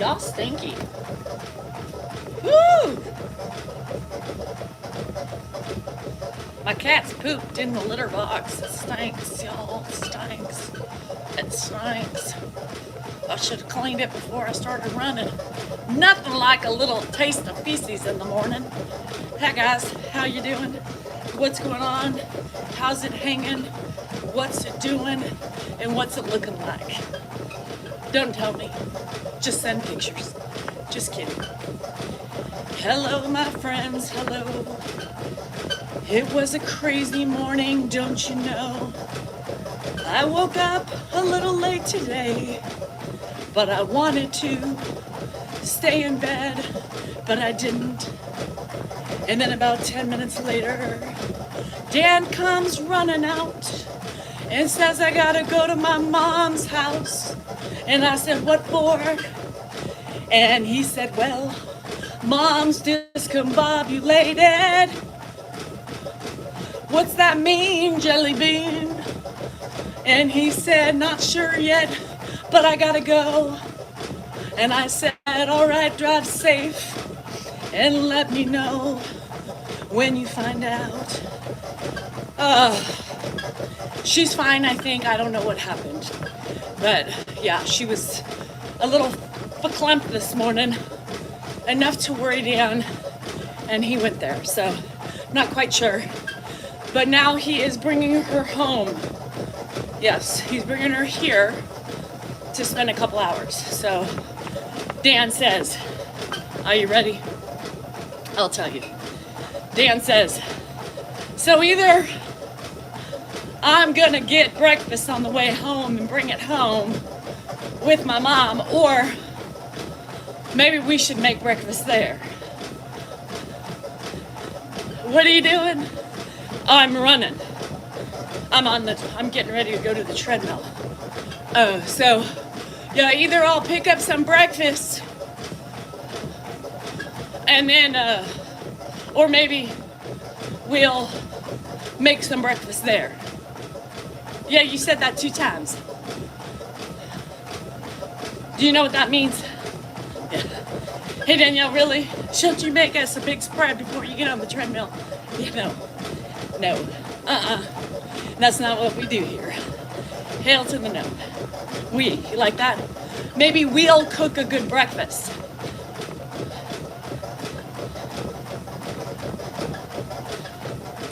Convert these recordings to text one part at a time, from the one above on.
Y'all stinky. Woo! My cat's pooped in the litter box. It stinks, y'all. It stinks. It stinks. I should have cleaned it before I started running. Nothing like a little taste of feces in the morning. Hey guys, how you doing? What's going on? How's it hanging? What's it doing? And what's it looking like? Don't tell me. Just send pictures. Just kidding. Hello, my friends. Hello. It was a crazy morning, don't you know? I woke up a little late today, but I wanted to stay in bed, but I didn't. And then about 10 minutes later, Dan comes running out and says I gotta go to my mom's house. And I said, what for? And he said, well, mom's discombobulated. What's that mean, Jelly Bean? And he said, not sure yet, but I gotta go. And I said, all right, drive safe and let me know when you find out. She's fine, I think. I don't know what happened. But yeah, she was a little verklempt this morning, enough to worry Dan, and he went there. So not quite sure. But now he is bringing her home. Yes, he's bringing her here to spend a couple hours. So Dan says, are you ready? I'll tell you. Dan says, so either I'm gonna get breakfast on the way home and bring it home with my mom, or maybe we should make breakfast there. What are you doing? I'm running. I'm getting ready to go to the treadmill. So yeah, either I'll pick up some breakfast and then, or maybe we'll make some breakfast there. Yeah, you said that 2 times. Do you know what that means? Yeah. Hey Danielle, really? Shouldn't you make us a big spread before you get on the treadmill? Yeah, no. That's not what we do here. Hail to the no. You like that? Maybe we'll cook a good breakfast.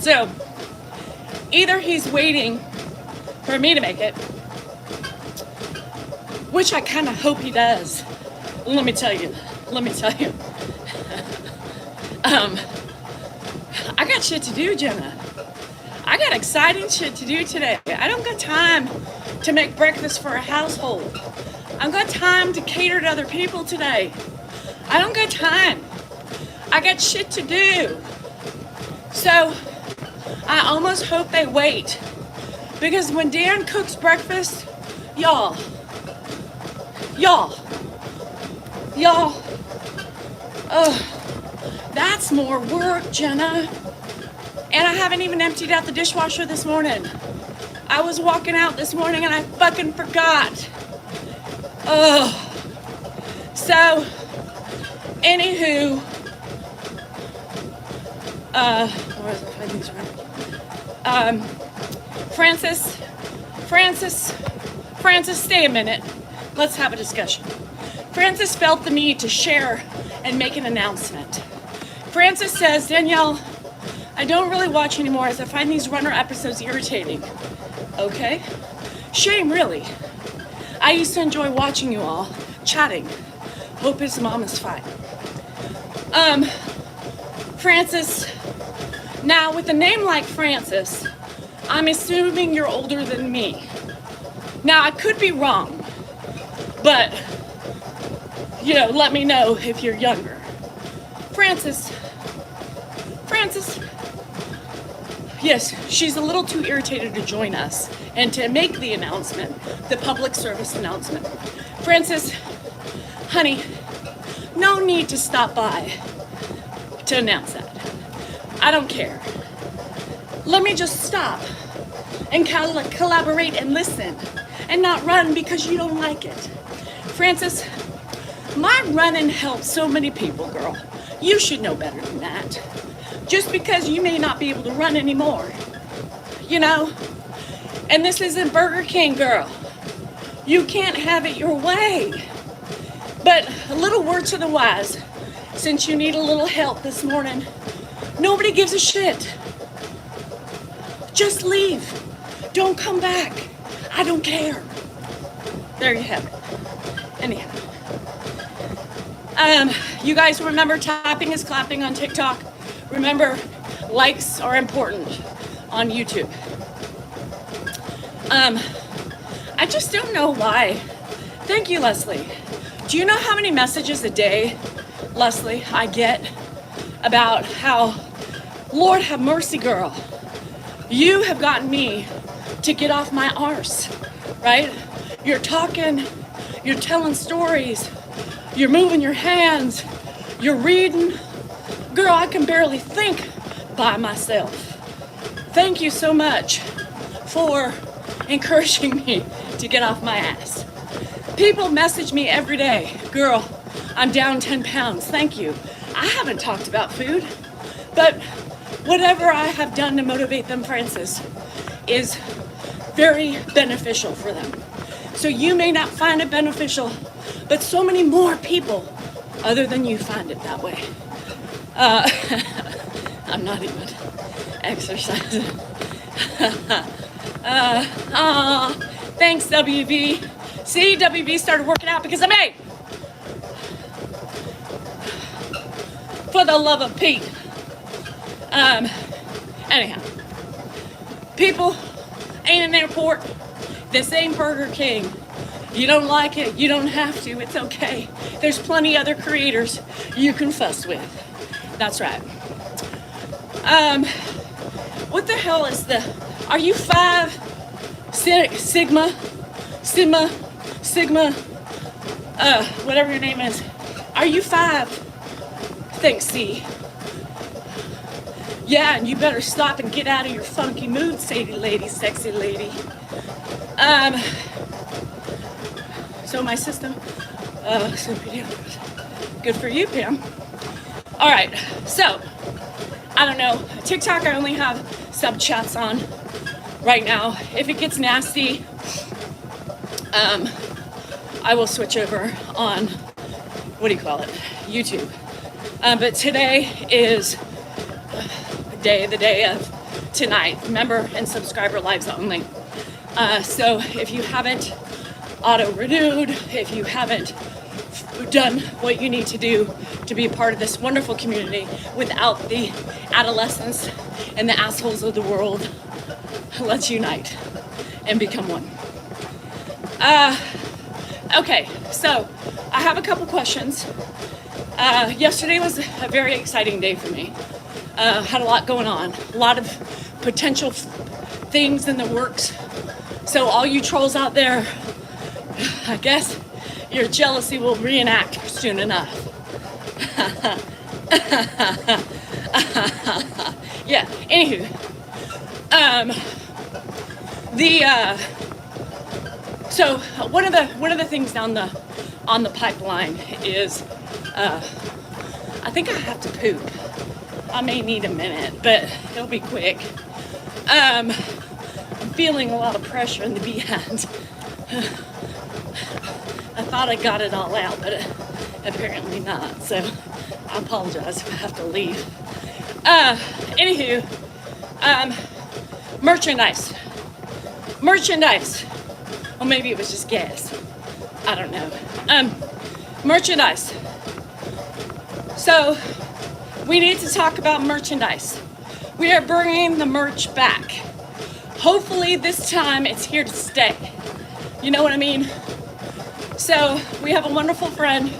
So, either he's waiting for me to make it, which I kind of hope he does. Let me tell you. I got shit to do, Jenna. I got exciting shit to do today. I don't got time to make breakfast for a household. I don't got time to cater to other people today. I don't got time. I got shit to do. So, I almost hope they wait. Because when Dan cooks breakfast, y'all, that's more work, Jenna. And I haven't even emptied out the dishwasher this morning. I was walking out this morning and I fucking forgot. So, anywho, where is Francis, stay a minute. Let's have a discussion. Francis felt the need to share and make an announcement. Francis says, Danielle, I don't really watch anymore as I find these runner episodes irritating. Okay? Shame, really. I used to enjoy watching you all, chatting. Hope his mom is fine. Francis, now with a name like Francis, I'm assuming you're older than me. Now, I could be wrong, but, let me know if you're younger. Francis, yes, she's a little too irritated to join us and to make the announcement, the public service announcement. Francis, honey, no need to stop by to announce that. I don't care. Let me just stop and collaborate and listen and not run because you don't like it. Francis, My running helps so many people, girl. You should know better than that. Just because you may not be able to run anymore, you know? And this isn't Burger King, girl. You can't have it your way. But a little word to the wise, since you need a little help this morning, nobody gives a shit. Just leave. Don't come back. I don't care. There you have it. Anyhow. You guys remember tapping is clapping on TikTok. Remember, likes are important on YouTube. I just don't know why. Thank you, Leslie. Do you know how many messages a day, Leslie, I get about how, Lord have mercy, girl, you have gotten me to get off my arse, right? You're talking, you're telling stories, you're moving your hands, you're reading. Girl, I can barely think by myself. Thank you so much for encouraging me to get off my ass. People message me every day, girl, I'm down 10 pounds, thank you. I haven't talked about food, but whatever I have done to motivate them, Francis, is very beneficial for them. So you may not find it beneficial, but so many more people other than you find it that way. I'm not even exercising. Thanks, WB. See, WB started working out because of me. For the love of Pete. Anyhow, people ain't an airport. This ain't Burger King. You don't like it, you don't have to, it's okay. There's plenty other creators you can fuss with. That's right. What the hell is are you 5 Sigma, whatever your name is. Are you 5? Thanks, C. Yeah, and you better stop and get out of your funky mood, Sadie lady, sexy lady. So my system, good for you, Pam. All right, so, I don't know, TikTok I only have sub chats on right now. If it gets nasty, I will switch over on, what do you call it, YouTube. But today is the day of tonight, member and subscriber lives only. So if you haven't auto-renewed, if you haven't done what you need to do to be a part of this wonderful community without the adolescents and the assholes of the world, let's unite and become one. Okay, so I have a couple questions. Yesterday was a very exciting day for me. Had a lot going on, a lot of potential things in the works. So all you trolls out there, I guess your jealousy will reenact soon enough. Yeah, anywho. So one of the things on the pipeline is I think I have to poop. I may need a minute, but it'll be quick. I'm feeling a lot of pressure in the behind. I thought I got it all out, but apparently not. So I apologize if I have to leave. Anywho, merchandise. Well, maybe it was just gas. I don't know. Merchandise. So we need to talk about merchandise. We are bringing the merch back. Hopefully this time it's here to stay. You know what I mean? So we have a wonderful friend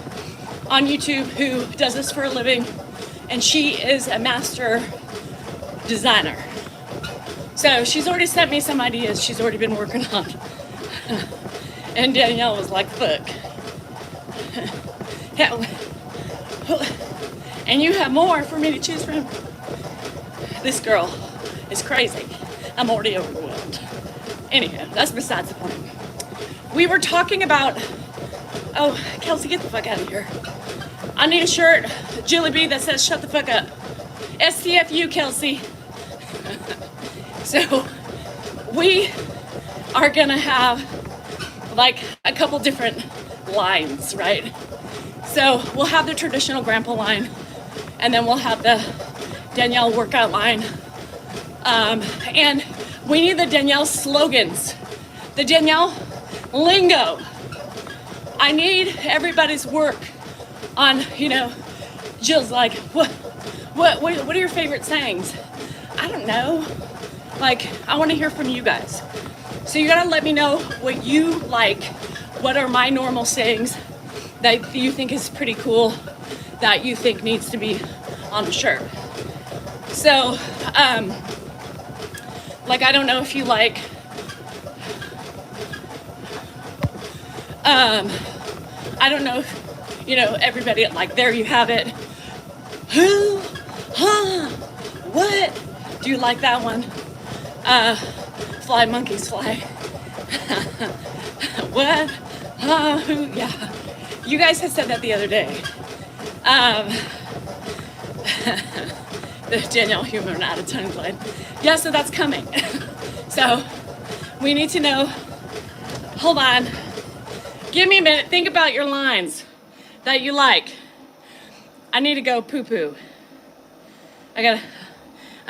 on YouTube who does this for a living, and she is a master designer. So she's already sent me some ideas she's already been working on. And Danielle was like, fuck. And you have more for me to choose from. This girl is crazy. I'm already overwhelmed. Anyhow, that's besides the point. We were talking about Oh, Kelsey, get the fuck out of here. I need a shirt, Julie B, that says shut the fuck up. STFU, Kelsey. So we are gonna have like a couple different lines, right? So we'll have the traditional grandpa line, and then we'll have the Danielle workout line. And we need the Danielle slogans, the Danielle lingo. I need everybody's work on, you know, Jill's like, what are your favorite sayings? I don't know. Like, I want to hear from you guys. So you gotta let me know what you like. What are my normal sayings that you think is pretty cool, that you think needs to be on the shirt? So, like, I don't know if you like, I don't know if, you know, everybody, like, there you have it. Who? Huh? What? Do you like that one? Fly monkeys fly. What? Who? Yeah. You guys had said that the other day. The Danielle Human out of tongue line. Yeah, so that's coming. So we need to know. Hold on. Give me a minute. Think about your lines that you like. I need to go poo-poo. I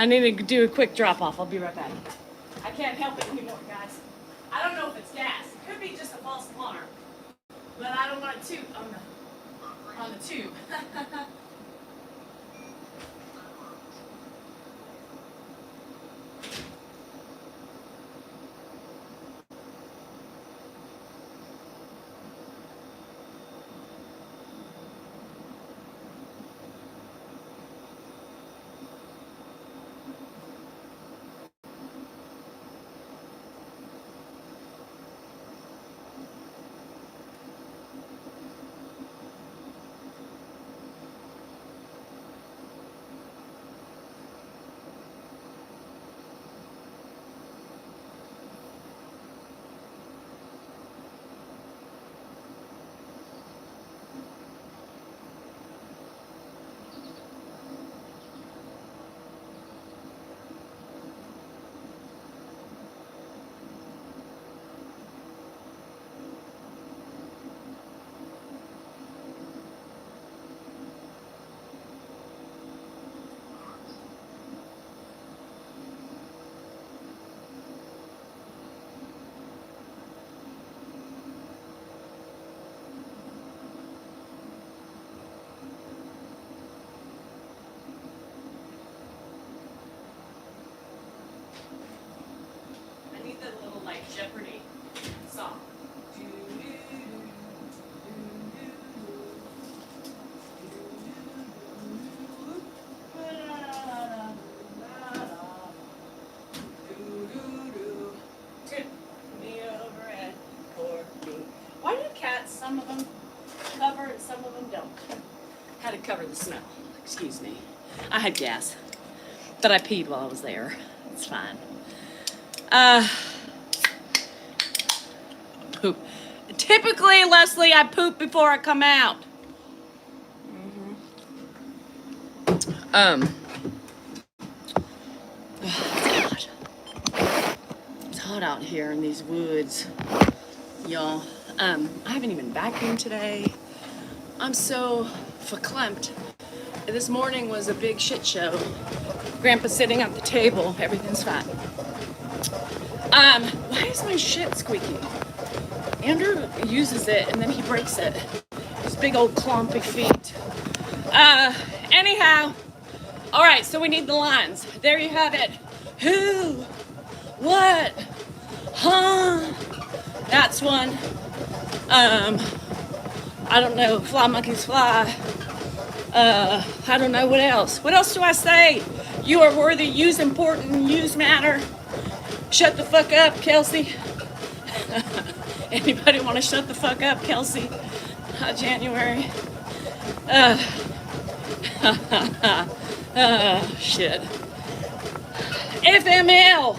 need to do a quick drop off. I'll be right back. I can't help it anymore, guys. I don't know if it's gas. It could be just a false alarm. But I don't want to toot on the tube. Jeopardy song. Tip me over and pour me. Why do cats, some of them cover and some of them don't? Had to cover the smell. Excuse me. I had gas, but I peed while I was there. It's fine. Poop. Typically, Leslie, I poop before I come out. God. It's hot out here in these woods, y'all. I haven't even vacuumed today. I'm so verklempt. This morning was a big shit show. Grandpa's sitting at the table. Everything's fine. Why is my shit squeaking? Andrew uses it and then he breaks it. His big old clumpy feet. Anyhow, all right, so we need the lines. There you have it. Who? What? Huh? That's one. I don't know. Fly monkeys fly. I don't know what else. What else do I say? You are worthy. Use important. Use matter. Shut the fuck up, Kelsey. Anybody want to shut the fuck up, Kelsey? January. Shit. FML.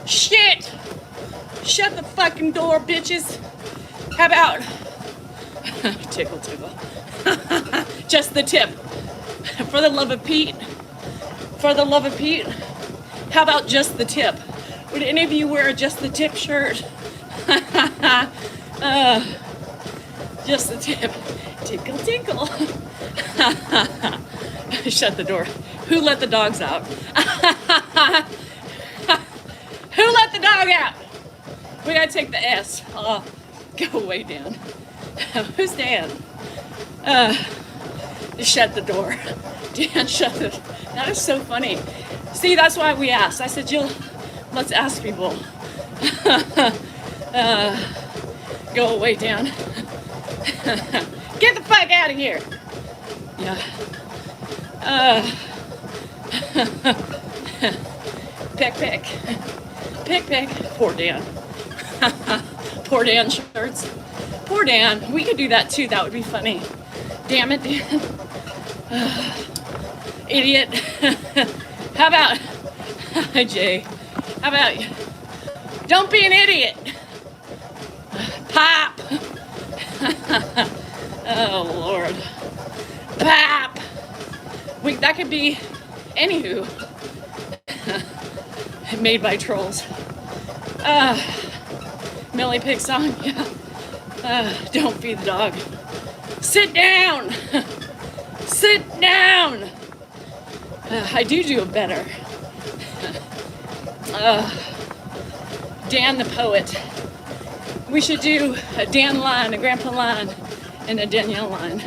Shit. Shut the fucking door, bitches. How about Tickle, tickle. Just the tip. For the love of Pete. For the love of Pete. How about just the tip? Would any of you wear a just the tip shirt? Just the tip. Tickle, tickle. Shut the door. Who let the dogs out? Who let the dog out? We gotta take the S. Oh, go way down. Who's Dan? Shut the door. Dan, shut the. That is so funny. See, that's why we asked. I said, let's ask people. Go way down. Get the fuck out of here. Yeah. Pick, pick. Pick, pick. Poor Dan. Poor Dan shirts. Poor Dan. We could do that too. That would be funny. Damn it, Dan. Idiot. How about, hi Jay. How about you? Don't be an idiot. Pop. Oh Lord. Pop. That could be, anywho. Made by trolls. Millie Pig song, yeah. Don't feed the dog. Sit down. Sit down. I do it better. Dan the poet. We should do a Dan line, a Grandpa line, and a Danielle line.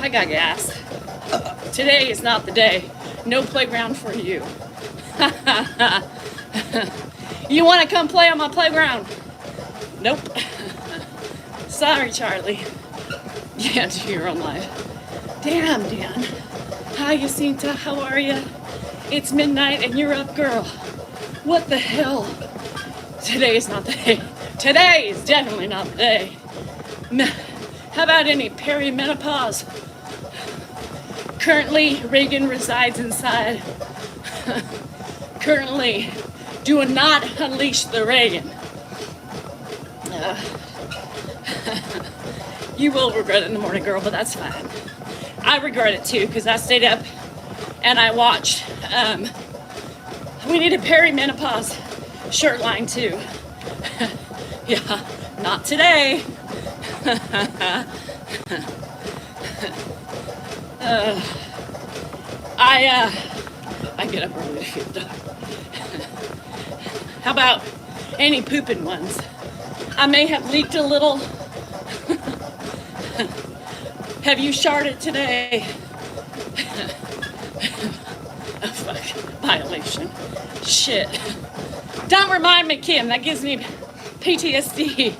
I got gas. Today is not the day. No playground for you. You want to come play on my playground? Nope. Sorry, Charlie. You can't do your own life. Damn, Dan. Hi, Jacinta. How are you? It's midnight and you're up, girl. What the hell? Today is not the day. Today is definitely not the day. How about any perimenopause? Currently, Reagan resides inside. Currently, do not unleash the Reagan. You will regret it in the morning, girl, but that's fine. I regret it too, because I stayed up and I watched. We need a perimenopause shirt line too. Yeah, not today. I get up early to feed the dog. How about any pooping ones? I may have leaked a little. Have you sharted today? Oh fuck, violation. Shit. Don't remind me, Kim, that gives me PTSD.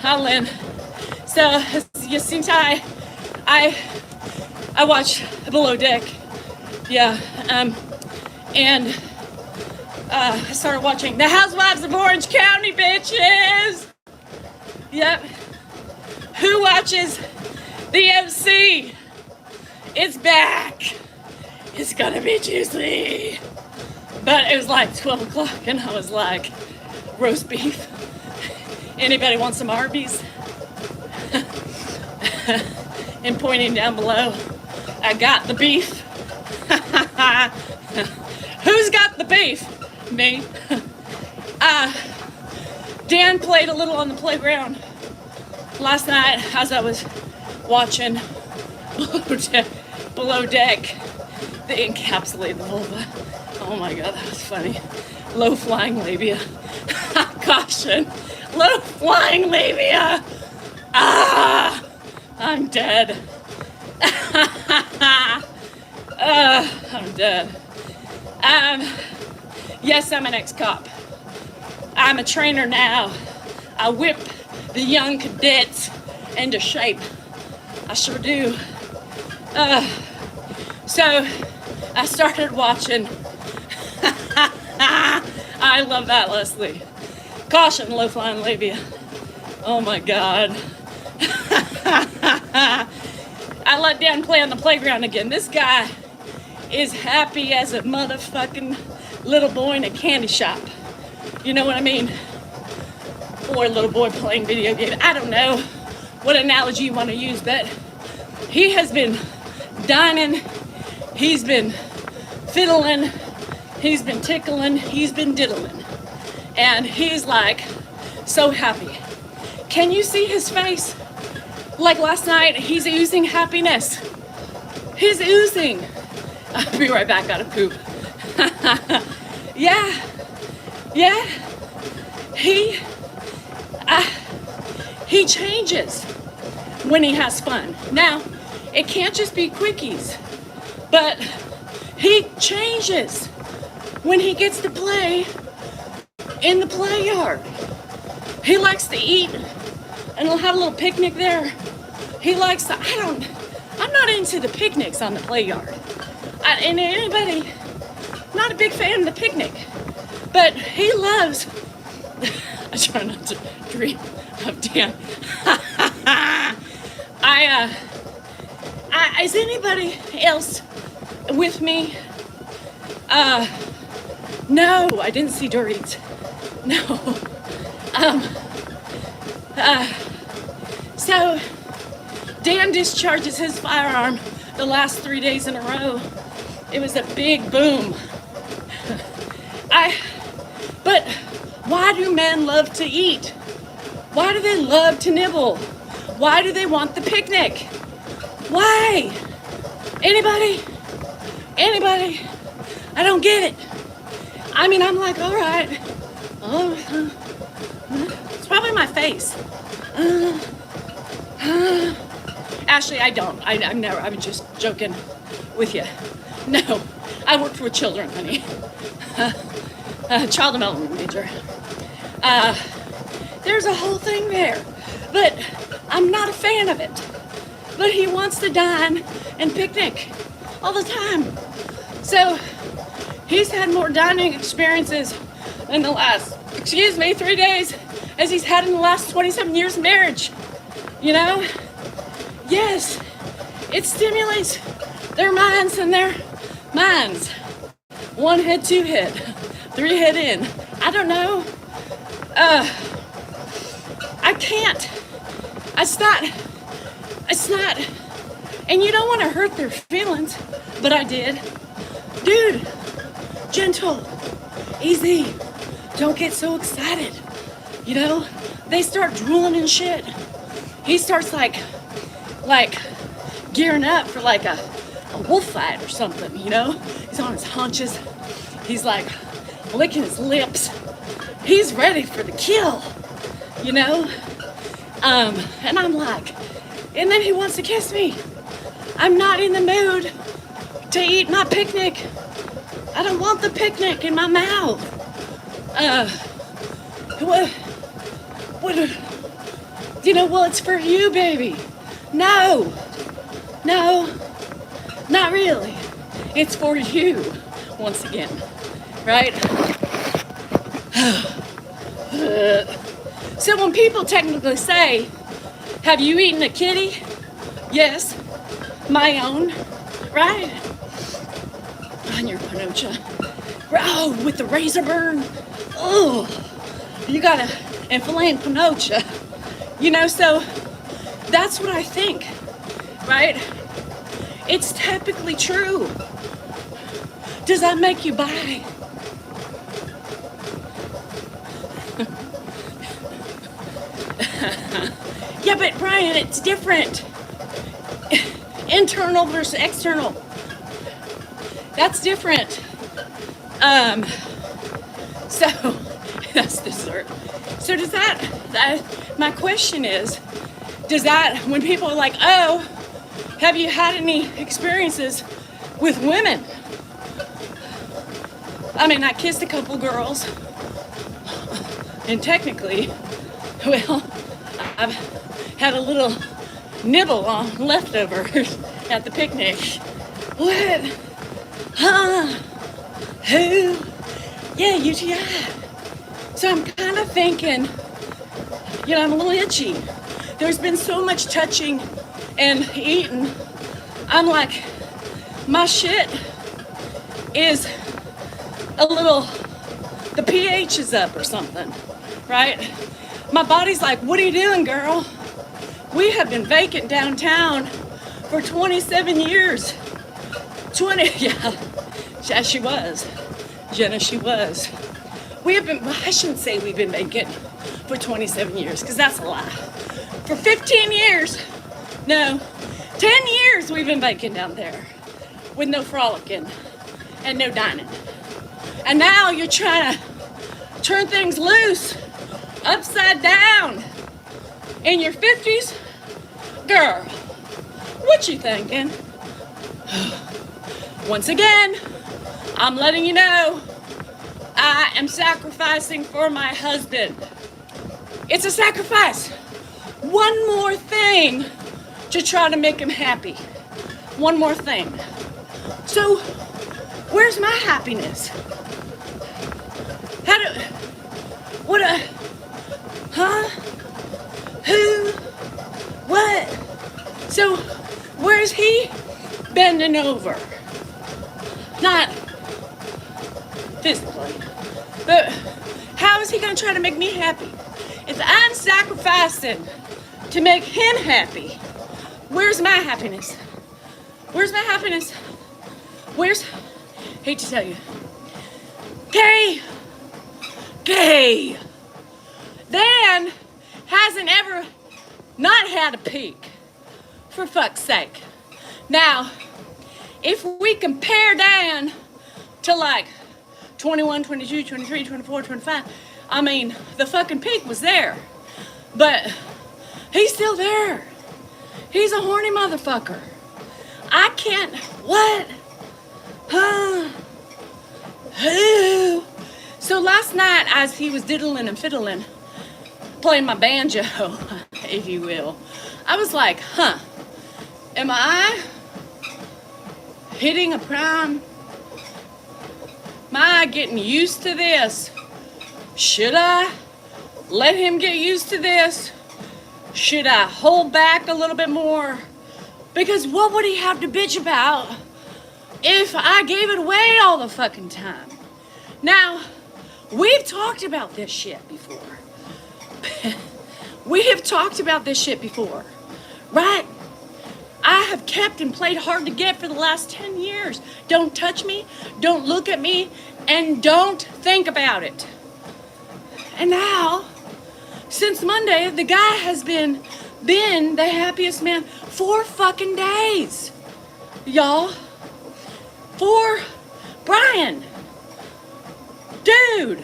Hi, Lynn. So, you seem to, I watch Below Deck. Yeah, and I started watching The Housewives of Orange County, bitches. Yep. Who watches the MC? It's back. It's gonna be juicy. But it was like 12 o'clock and I was like, roast beef. Anybody want some Arby's? And pointing down below, I got the beef. Who's got the beef? Me. Dan played a little on the playground last night as I was watching Below Deck, the encapsulated vulva. Oh my god, that was funny. Low flying labia. Caution. Low flying labia. Ah, I'm dead. I'm dead. Yes, I'm an ex-cop. I'm a trainer now. I whip the young cadets into shape. I sure do. So I started watching. I love that, Leslie. Caution, low flying labia. Oh my god. I let Dan play on the playground again. This guy is happy as a motherfucking little boy in a candy shop. You know what I mean? or a little boy playing video games. I don't know what analogy you want to use, but he has been dining, he's been fiddling, he's been tickling, he's been diddling. And he's like so happy. Can you see his face? Like last night, he's oozing happiness. He's oozing. I'll be right back, gotta poop. Yeah. He changes when he has fun. Now, it can't just be quickies, but he changes when he gets to play in the play yard. He likes to eat, and we'll have a little picnic there. He likes to, I'm not into the picnics on the play yard. And anybody, not a big fan of the picnic, but he loves, I try not to dream of Dan. Is anybody else with me? No, I didn't see Dorit. No. So Dan discharges his firearm the last 3 days in a row. It was a big boom. But why do men love to eat? Why do they love to nibble? Why do they want the picnic? Why? Anybody? I don't get it. I mean, I'm like, all right. It's probably my face. Actually, I don't. I'm just joking with you. No, I worked with children, honey. Child development major. There's a whole thing there, but I'm not a fan of it. But he wants to dine and picnic all the time. So he's had more dining experiences in the last, 3 days as he's had in the last 27 years of marriage. You know? Yes, it stimulates their minds and their minds. 1 head, 2 head, 3 head in. I don't know. I can't. It's not. And you don't want to hurt their feelings, but I did. Dude, gentle, easy. Don't get so excited. You know, they start drooling and shit. He starts like gearing up for like a wolf fight or something, you know? He's on his haunches. He's like licking his lips. He's ready for the kill, you know? And I'm like, and then he wants to kiss me. I'm not in the mood to eat my picnic. I don't want the picnic in my mouth. Well, it's for you, baby. No, not really. It's for you, once again, right? So when people technically say, have you eaten a kitty? Yes, my own, right? On your panocha. Oh, with the razor burn. Oh, you gotta, and filet and panocha. You know, so that's what I think, right? It's typically true. Does that make you buy? Yeah, but Brian, it's different. Internal versus external. That's different. So that's dessert. So does that my question is, does that, when people are like, oh, have you had any experiences with women? I mean, I kissed a couple girls, and technically, well, I've had a little nibble on leftovers at the picnic. What? Huh? Who? Yeah, UTI. So I'm kind of thinking, you know, I'm a little itchy. There's been so much touching and eating. I'm like, my shit is a little, the pH is up or something, right? My body's like, what are you doing, girl? We have been vacant downtown for 27 years. 20, yeah, she was. Jenna, she was. We have been, well, I shouldn't say we've been vacant for 27 years, because that's a lie. For 15 years, no, 10 years we've been vacant down there with no frolicking and no dining. And now you're trying to turn things loose, upside down, in your 50s? Girl, what you thinking? Once again, I'm letting you know, I am sacrificing for my husband. It's a sacrifice. One more thing to try to make him happy. One more thing. So, where's my happiness? Who? What? So, where's he bending over? Not physically, but how is he gonna try to make me happy? If I'm sacrificing to make him happy, where's my happiness? Where's my happiness? Hate to tell you. Gay. Dan hasn't ever not had a peak, for fuck's sake. Now, if we compare Dan to like 21, 22, 23, 24, 25, I mean, the fucking peak was there. But he's still there. He's a horny motherfucker. I can't, what? Who? So last night, as he was diddling and fiddling, playing my banjo, if you will, I was like, am I hitting a prime? Am I getting used to this? Should I let him get used to this? Should I hold back a little bit more? Because what would he have to bitch about if I gave it away all the fucking time? Now, we've talked about this shit before. We have talked about this shit before, right? I have kept and played hard to get for the last 10 years. Don't touch me, don't look at me, and don't think about it. And now, since Monday, the guy has been the happiest man 4 fucking days. Y'all. For Brian. Dude.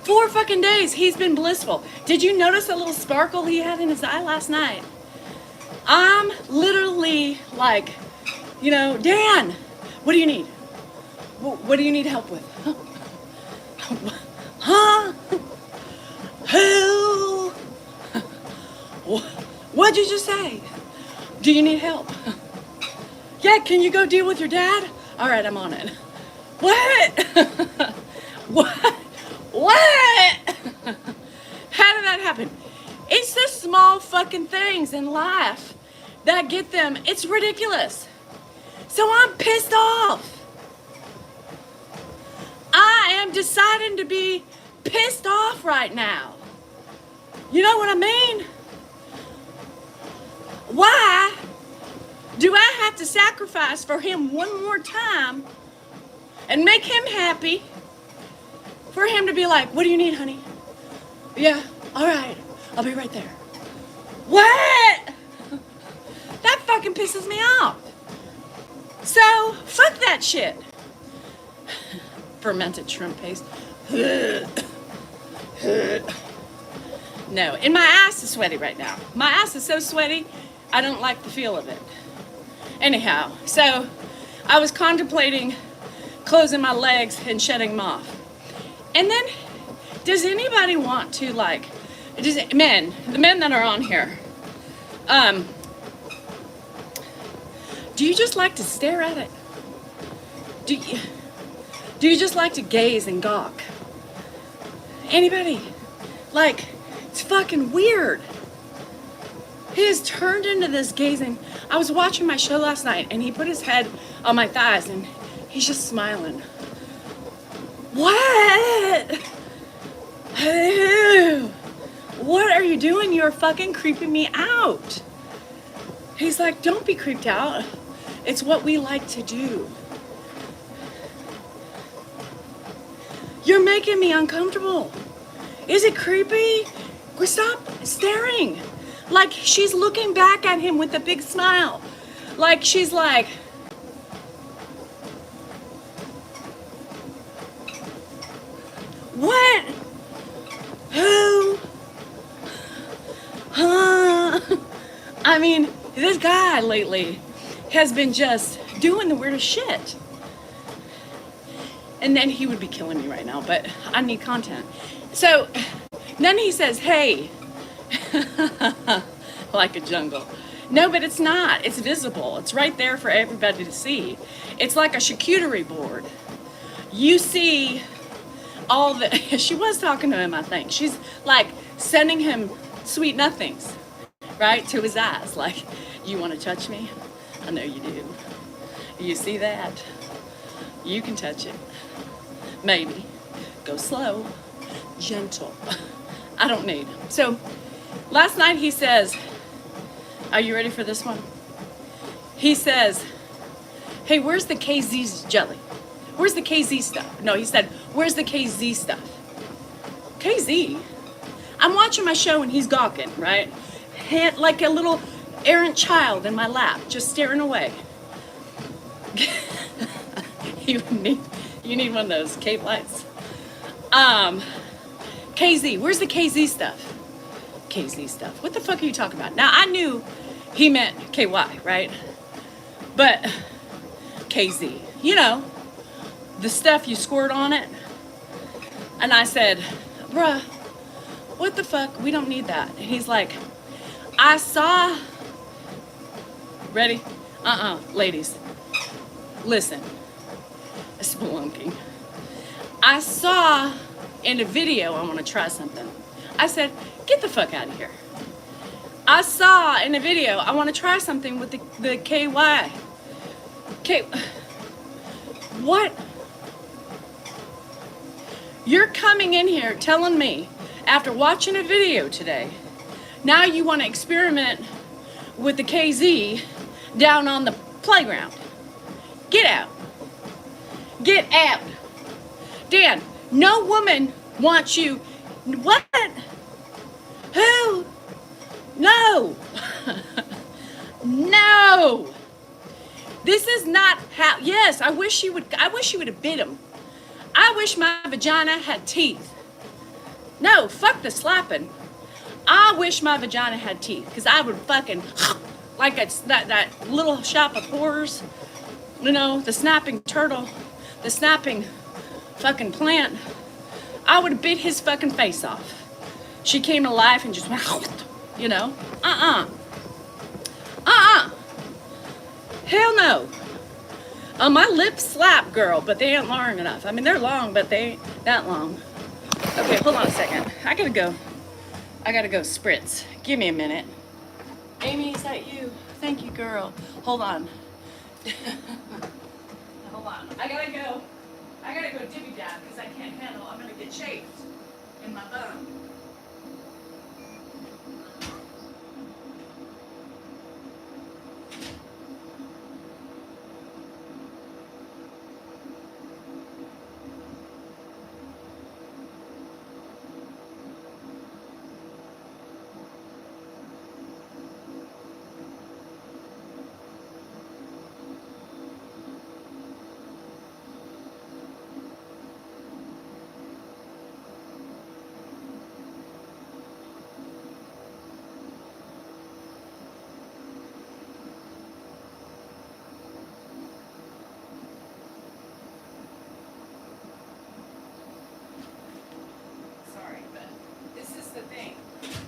4 fucking days, he's been blissful. Did you notice the little sparkle he had in his eye last night? I'm literally like, Dan, what do you need? What do you need help with? Huh? Who? What'd you just say? Do you need help? Yeah, can you go deal with your dad? All right, I'm on it. What? What? How did that happen? It's the small fucking things in life that get them. It's ridiculous. So I'm pissed off. I am deciding to be pissed off right now. You know what I mean? Why do I have to sacrifice for him one more time and make him happy for him to be like, what do you need, honey? Yeah, all right, I'll be right there. What? That fucking pisses me off. So, fuck that shit. Fermented shrimp paste. No, and my ass is sweaty right now. My ass is so sweaty, I don't like the feel of it. Anyhow, so I was contemplating closing my legs and shutting them off. And then, does anybody want to the men that are on here, do you just like to stare at it? Do you just like to gaze and gawk? Anybody? Like, it's fucking weird. He has turned into this gazing. I was watching my show last night and he put his head on my thighs and he's just smiling. What? Ew. What are you doing? You're fucking creeping me out. He's like, don't be creeped out. It's what we like to do. You're making me uncomfortable. Is it creepy? Stop staring. Like she's looking back at him with a big smile. Like she's like, what? Who? Huh? I mean, this guy lately has been just doing the weirdest shit. And then he would be killing me right now, but I need content. So then he says, hey, like a jungle. No, but it's not. It's visible. It's right there for everybody to see. It's like a charcuterie board. You see all the, she was talking to him, I think. She's like sending him sweet nothings, right, to his eyes. Like, you want to touch me? I know you do. You see that? You can touch it. Maybe. Go slow. Gentle. I don't need. So last night he says, are you ready for this one? He says, hey, where's the KZ jelly? Where's the KZ stuff? No, he said, where's the KZ stuff? KZ? I'm watching my show and he's gawking, right? Like a little errant child in my lap, just staring away. You need one of those cape lights. KZ, where's the KZ stuff? KZ stuff. What the fuck are you talking about? Now, I knew he meant KY, right? But KZ, you know, the stuff you squirt on it. And I said, bruh, what the fuck? We don't need that. And he's like, I saw, ready? Ladies, listen, spelunking. I saw in a video, I want to try something. I said, get the fuck out of here. I saw in a video, I want to try something with the KY. What? You're coming in here telling me, after watching a video today, now you want to experiment with the KZ down on the playground. Get out. Get out. Dan, no woman wants you. What? Who? No. No. This is not how. Yes, I wish you would have bit him. I wish my vagina had teeth. No, fuck the slapping. I wish my vagina had teeth, because I would fucking, like that little shop of horrors, you know, the snapping turtle, the snapping fucking plant. I would have bit his fucking face off. She came to life and just went, you know, hell no. My lips slap, girl, but they ain't long enough. I mean, they're long, but they ain't that long. Okay, hold on a second. I gotta go spritz. Give me a minute. Amy, is that you? Thank you, girl. Hold on. Hold on. I gotta go dibby dab because I can't handle. I'm gonna get chafed in my bum.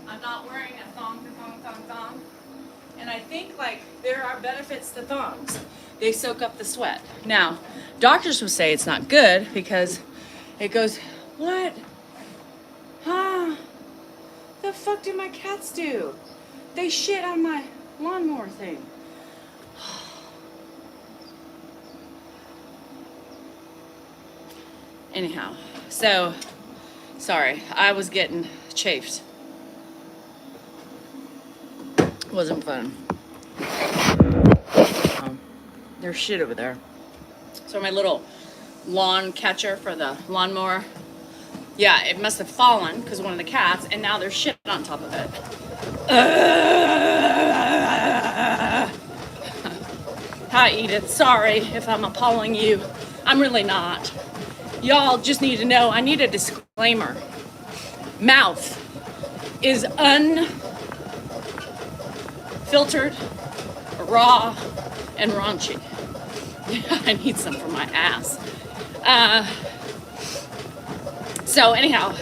I'm not wearing a thong. And I think, like, there are benefits to thongs. They soak up the sweat. Now, doctors will say it's not good because it goes, what? Huh? The fuck do my cats do? They shit on my lawnmower thing. Anyhow, so sorry, I was getting chafed. Wasn't fun. There's shit over there. So my little lawn catcher for the lawnmower, yeah, it must have fallen because one of the cats, and now there's shit on top of it. Hi, Edith. Sorry if I'm appalling you. I'm really not. Y'all just need to know, I need a disclaimer. Mouth is unfiltered, raw, and raunchy. I need some for my ass. So anyhow,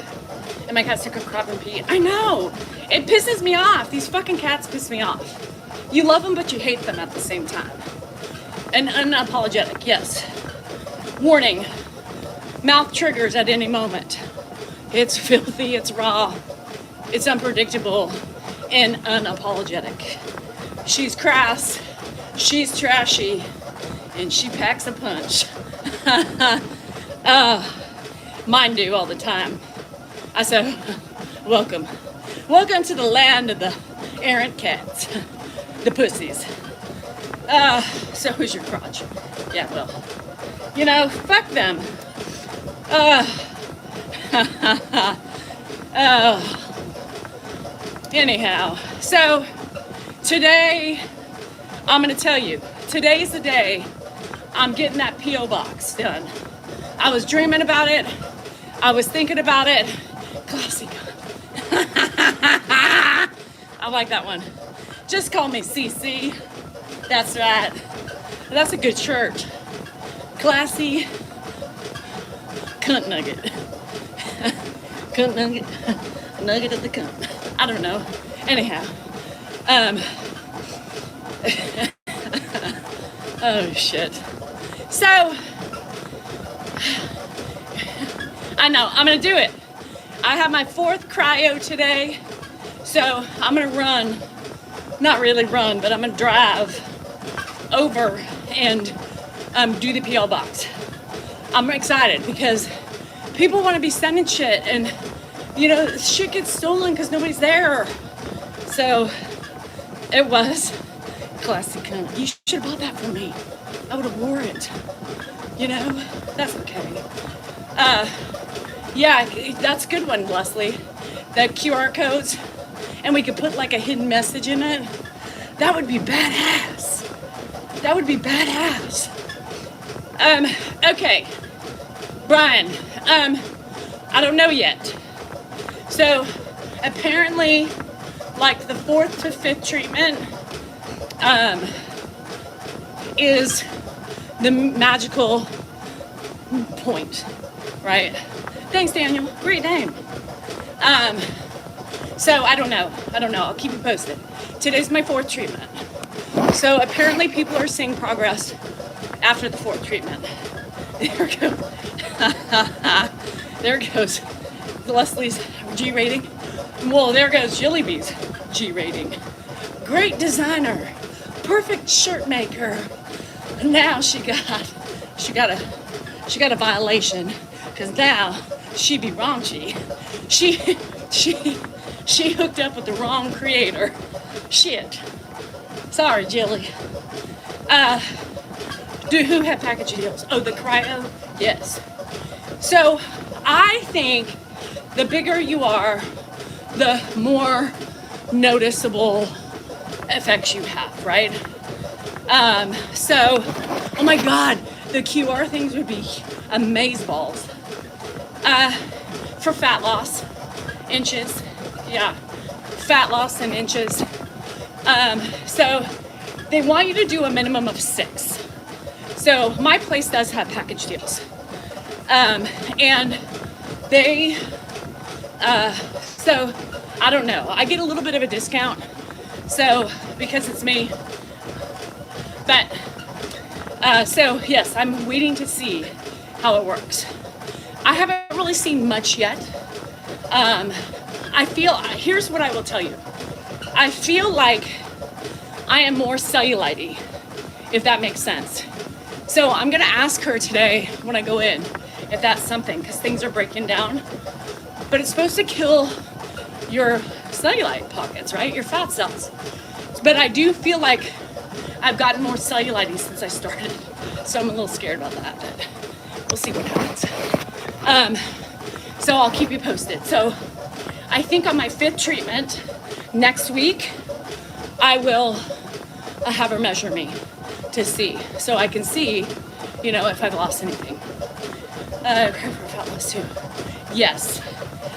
and my cats took a crap and pee. I know, it pisses me off. These fucking cats piss me off. You love them, but you hate them at the same time. And unapologetic, yes. Warning, mouth triggers at any moment. It's filthy, it's raw, it's unpredictable, and unapologetic. She's crass, she's trashy, and she packs a punch. Mine do all the time. I said, welcome. Welcome to the land of the errant cats, the pussies. So who's your crotch? Yeah, well, you know, fuck them. Anyhow, so today, I'm gonna tell you, today's the day I'm getting that P.O. box done. I was dreaming about it. I was thinking about it. Classy. I like that one. Just call me CC. That's right. That's a good shirt. Classy. Cunt nugget. Cunt nugget. Nugget of the cunt. I don't know. Anyhow. Oh shit. So I know, I'm gonna do it. I have my 4th cryo today. So I'm gonna run, not really run, but I'm gonna drive over and do the PL box. I'm excited because people want to be sending shit, and you know, shit gets stolen because nobody's there. So it was classic cunt. You should have bought that for me. I would have wore it. You know, that's okay. Yeah, that's a good one, Leslie. The QR codes, and we could put like a hidden message in it. That would be badass. That would be badass. Okay, Brian, I don't know yet. So apparently, like the 4th to 5th treatment, is the magical point, right? Thanks, Daniel. Great name. So I don't know. I'll keep you posted. Today's my 4th treatment. So apparently people are seeing progress after the 4th treatment. There goes. There goes Leslie's G rating. Well, there goes Jilly Bee's G rating. Great designer. Perfect shirt maker. And now she got a violation because now she be raunchy. She hooked up with the wrong creator. Shit. Sorry, Jilly. Who had package deals? Oh, the cryo? Yes. So I think the bigger you are, the more noticeable effects you have, right? So, oh my God, the QR things would be amazeballs. For fat loss, inches, yeah, fat loss in inches. So they want you to do a minimum of 6. So my place does have package deals. And they, so I don't know, I get a little bit of a discount. So, because it's me. But, so yes, I'm waiting to see how it works. I haven't really seen much yet. I feel, here's what I will tell you. I feel like I am more cellulite-y, if that makes sense. So I'm gonna ask her today when I go in, if that's something, because things are breaking down. But it's supposed to kill your cellulite pockets, right? Your fat cells. But I do feel like I've gotten more cellulite since I started. So I'm a little scared about that, but we'll see what happens. So I'll keep you posted. So I think on my 5th treatment next week, I will have her measure me to see. So I can see, you know, if I've lost anything. Fat loss too. Yes.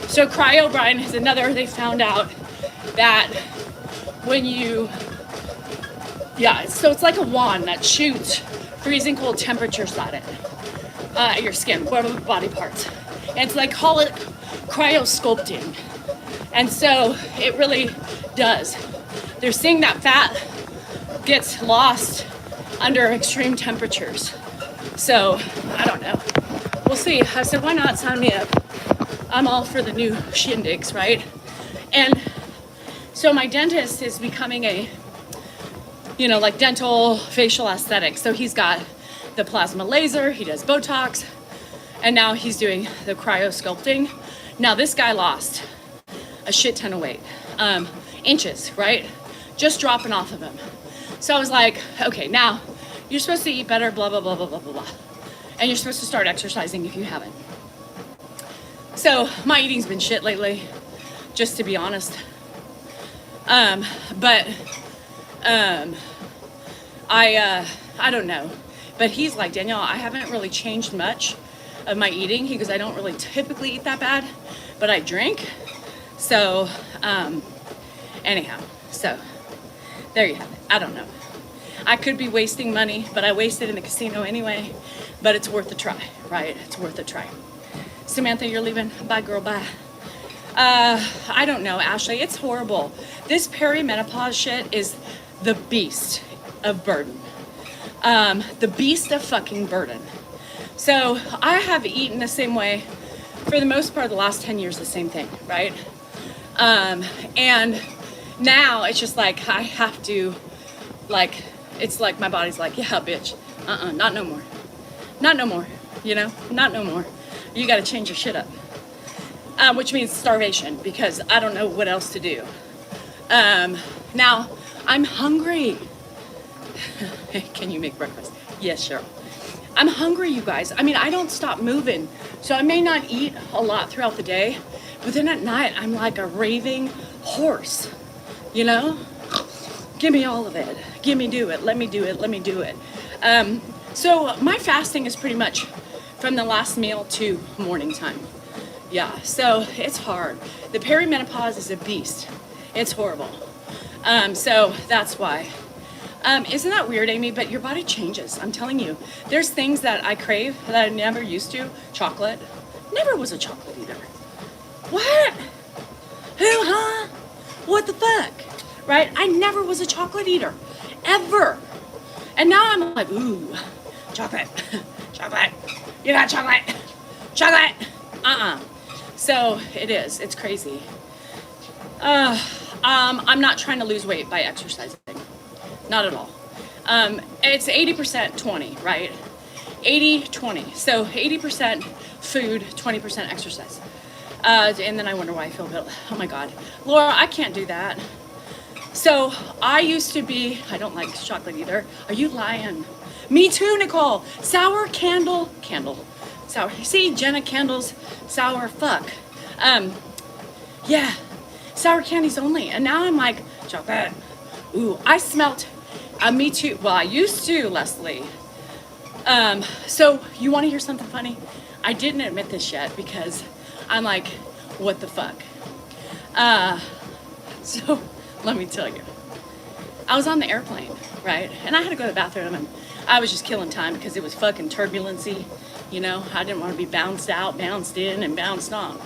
So cryo, Brian, is another, they found out that when you, so it's like a wand that shoots freezing cold temperatures at it, your skin, body parts. And it's like, call it cryosculpting. And so it really does. They're seeing that fat gets lost under extreme temperatures. So I don't know. We'll see. I said, why not sign me up? I'm all for the new shindigs, right? And so my dentist is becoming a, you know, like dental facial aesthetic. So he's got the plasma laser, he does Botox, and now he's doing the cryosculpting. Now this guy lost a shit ton of weight, inches, right? Just dropping off of him. So I was like, okay, now you're supposed to eat better, blah, blah, blah, blah, blah, blah, blah. And you're supposed to start exercising if you haven't. So my eating's been shit lately, just to be honest. I don't know. But he's like, Danielle, I haven't really changed much of my eating. He goes, I don't really typically eat that bad, but I drink. So, anyhow, so there you have it. I don't know. I could be wasting money, but I waste it in the casino anyway. But it's worth a try, right? It's worth a try. Samantha, you're leaving. Bye, girl, bye. I don't know, Ashley. It's horrible. This perimenopause shit is the beast of burden. The beast of fucking burden. So I have eaten the same way for the most part of the last 10 years, the same thing, right? And now it's just like I have to, like, it's like my body's like, yeah, bitch, not no more. Not no more, you know, not no more. You got to change your shit up. Which means starvation, because I don't know what else to do. Now, I'm hungry. Can you make breakfast? Yes, Cheryl. I'm hungry, you guys. I mean, I don't stop moving. So I may not eat a lot throughout the day, but then at night, I'm like a raving horse, you know? Give me all of it. Give me do it. Let me do it. Let me do it. So my fasting is pretty much from the last meal to morning time. Yeah, so it's hard. The perimenopause is a beast. It's horrible. So that's why. Isn't that weird, Amy? But your body changes. I'm telling you. There's things that I crave that I never used to. Chocolate. Never was a chocolate eater. What? Who, huh? What the fuck? Right? I never was a chocolate eater. Ever. And now I'm like, ooh, chocolate. Chocolate. You got chocolate. Chocolate. So it is. It's crazy. I'm not trying to lose weight by exercising. Not at all. It's 80% 20, right? 80-20. So 80% food, 20% exercise. And then I wonder why I feel guilty. Oh my God. Laura, I can't do that. So I used to be, I don't like chocolate either. Are you lying? Me too, Nicole. Sour candle. Sour. See, Jenna Candles, sour fuck. Yeah, sour candies only. And now I'm like, chocolate. Ooh, I smelt, me too. Well, I used to, Leslie. So you want to hear something funny? I didn't admit this yet because I'm like, what the fuck? So let me tell you. I was on the airplane, right? And I had to go to the bathroom and I was just killing time because it was fucking turbulency. You know, I didn't want to be bounced out, bounced in, and bounced on.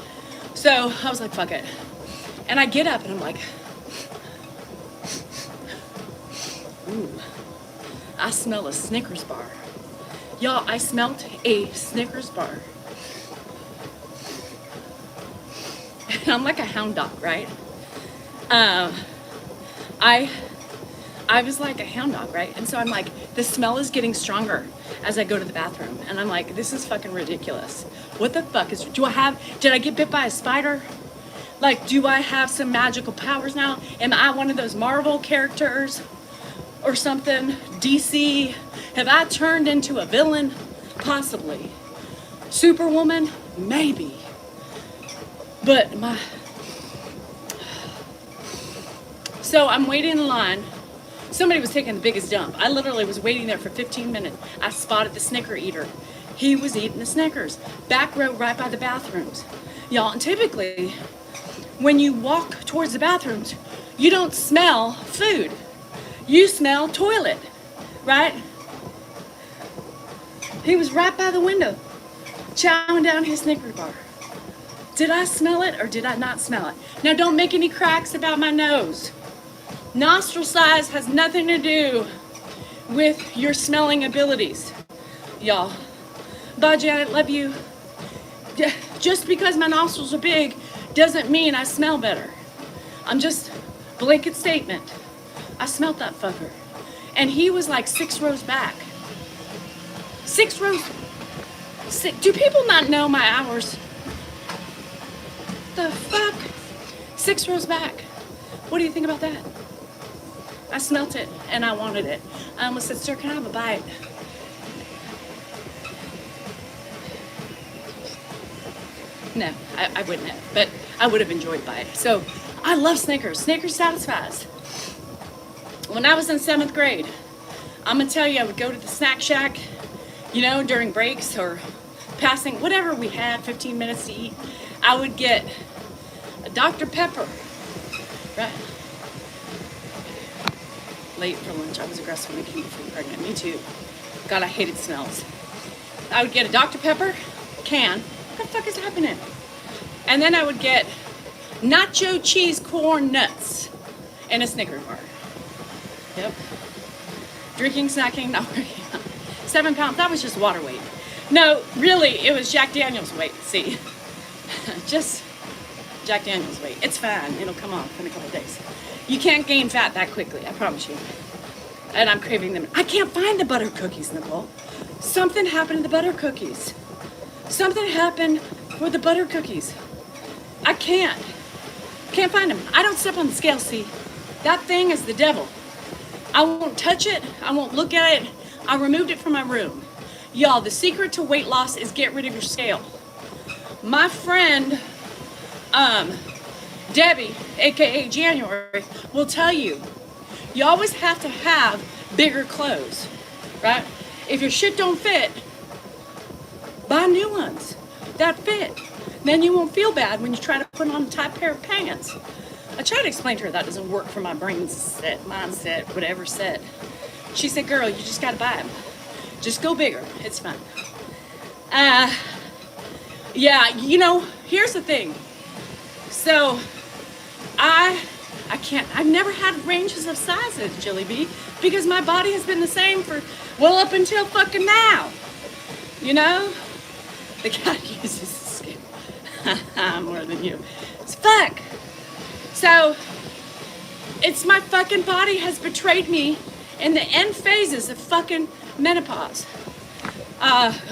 So I was like, fuck it. And I get up and I'm like, ooh, I smell a Snickers bar. Y'all, I smelt a Snickers bar. And I'm like a hound dog, right? I was like a hound dog, right? And so I'm like, the smell is getting stronger. as I go to the bathroom. And I'm like, this is fucking ridiculous. What the fuck is, did I get bit by a spider? Like, do I have some magical powers now? Am I one of those Marvel characters or something? DC? Have I turned into a villain? Possibly. Superwoman? Maybe. But so I'm waiting in line. Somebody was taking the biggest dump. I literally was waiting there for 15 minutes. I spotted the Snicker eater. He was eating the Snickers. Back row right by the bathrooms. Y'all, and typically, when you walk towards the bathrooms, you don't smell food. You smell toilet, right? He was right by the window, chowing down his Snicker bar. Did I smell it or did I not smell it? Now, don't make any cracks about my nose. Nostril size has nothing to do with your smelling abilities, y'all. Bye, Janet, love you. Just because my nostrils are big doesn't mean I smell better. I'm just, blanket statement. I smelt that fucker. And he was like 6 rows back. 6 rows. Do people not know my hours? The fuck? 6 rows back. What do you think about that? I smelt it and I wanted it. I almost said, sir, can I have a bite? No, I wouldn't have, but I would have enjoyed a bite. So I love Snickers. Snickers satisfies. When I was in 7th grade, I'm gonna tell you, I would go to the snack shack, you know, during breaks or passing, whatever we had, 15 minutes to eat. I would get a Dr. Pepper, right? Late for lunch. I was aggressive when I came from pregnant. Me too. God, I hated smells. I would get a Dr. Pepper can. What the fuck is happening? And then I would get nacho cheese corn nuts and a Snickers bar. Yep. Drinking, snacking, not working out. 7 pounds. That was just water weight. No, really, it was Jack Daniels weight. See, just Jack Daniels weight. It's fine. It'll come off in a couple of days. You can't gain fat that quickly, I promise you. And I'm craving them. I can't find the butter cookies, Nicole. Something happened to the butter cookies. Something happened with the butter cookies. I can't find them. I don't step on the scale, see. That thing is the devil. I won't touch it. I won't look at it. I removed it from my room. Y'all, the secret to weight loss is get rid of your scale. My friend, Debbie, aka January, will tell you, you always have to have bigger clothes, right? If your shit don't fit, buy new ones that fit. Then you won't feel bad when you try to put on a tight pair of pants. I tried to explain to her that doesn't work for my brain set, mindset, whatever set. She said, girl, you just gotta buy them. Just go bigger, it's fine. Yeah, you know, here's the thing. So, I've never had ranges of sizes, Jilly Bee, because my body has been the same for, well, up until fucking now. You know? The guy uses the scale. More than you. It's fuck. So, it's my fucking body has betrayed me in the end phases of fucking menopause.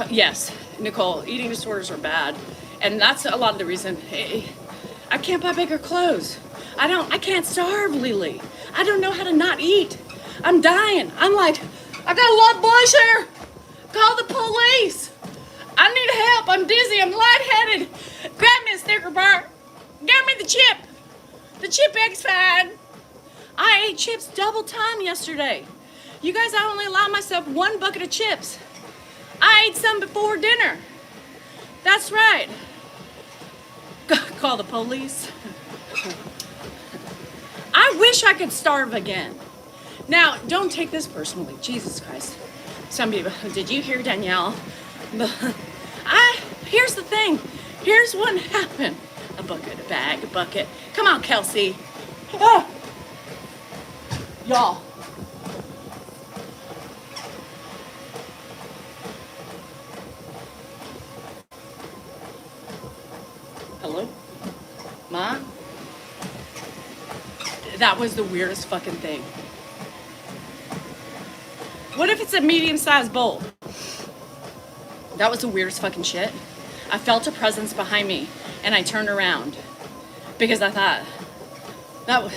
Yes, Nicole, eating disorders are bad. And that's a lot of the reason. I can't buy bigger clothes. I can't starve, Lily. I don't know how to not eat. I'm dying. I'm like, I got a lot of boys here. Call the police. I need help. I'm dizzy. I'm lightheaded. Grab me a Snicker bar. Get me the chip. The chip egg's fine. I ate chips double time yesterday. You guys, I only allowed myself 1 bucket of chips. I ate some before dinner. That's right. Call the police. I wish I could starve again. Now, don't take this personally. Jesus Christ. Some people, did you hear Danielle? Here's the thing. Here's what happened. A bucket, a bag, a bucket. Come on, Kelsey. Oh. Y'all. Hello? Ma? That was the weirdest fucking thing. What if it's a medium-sized bowl? That was the weirdest fucking shit. I felt a presence behind me and I turned around because I thought, that was,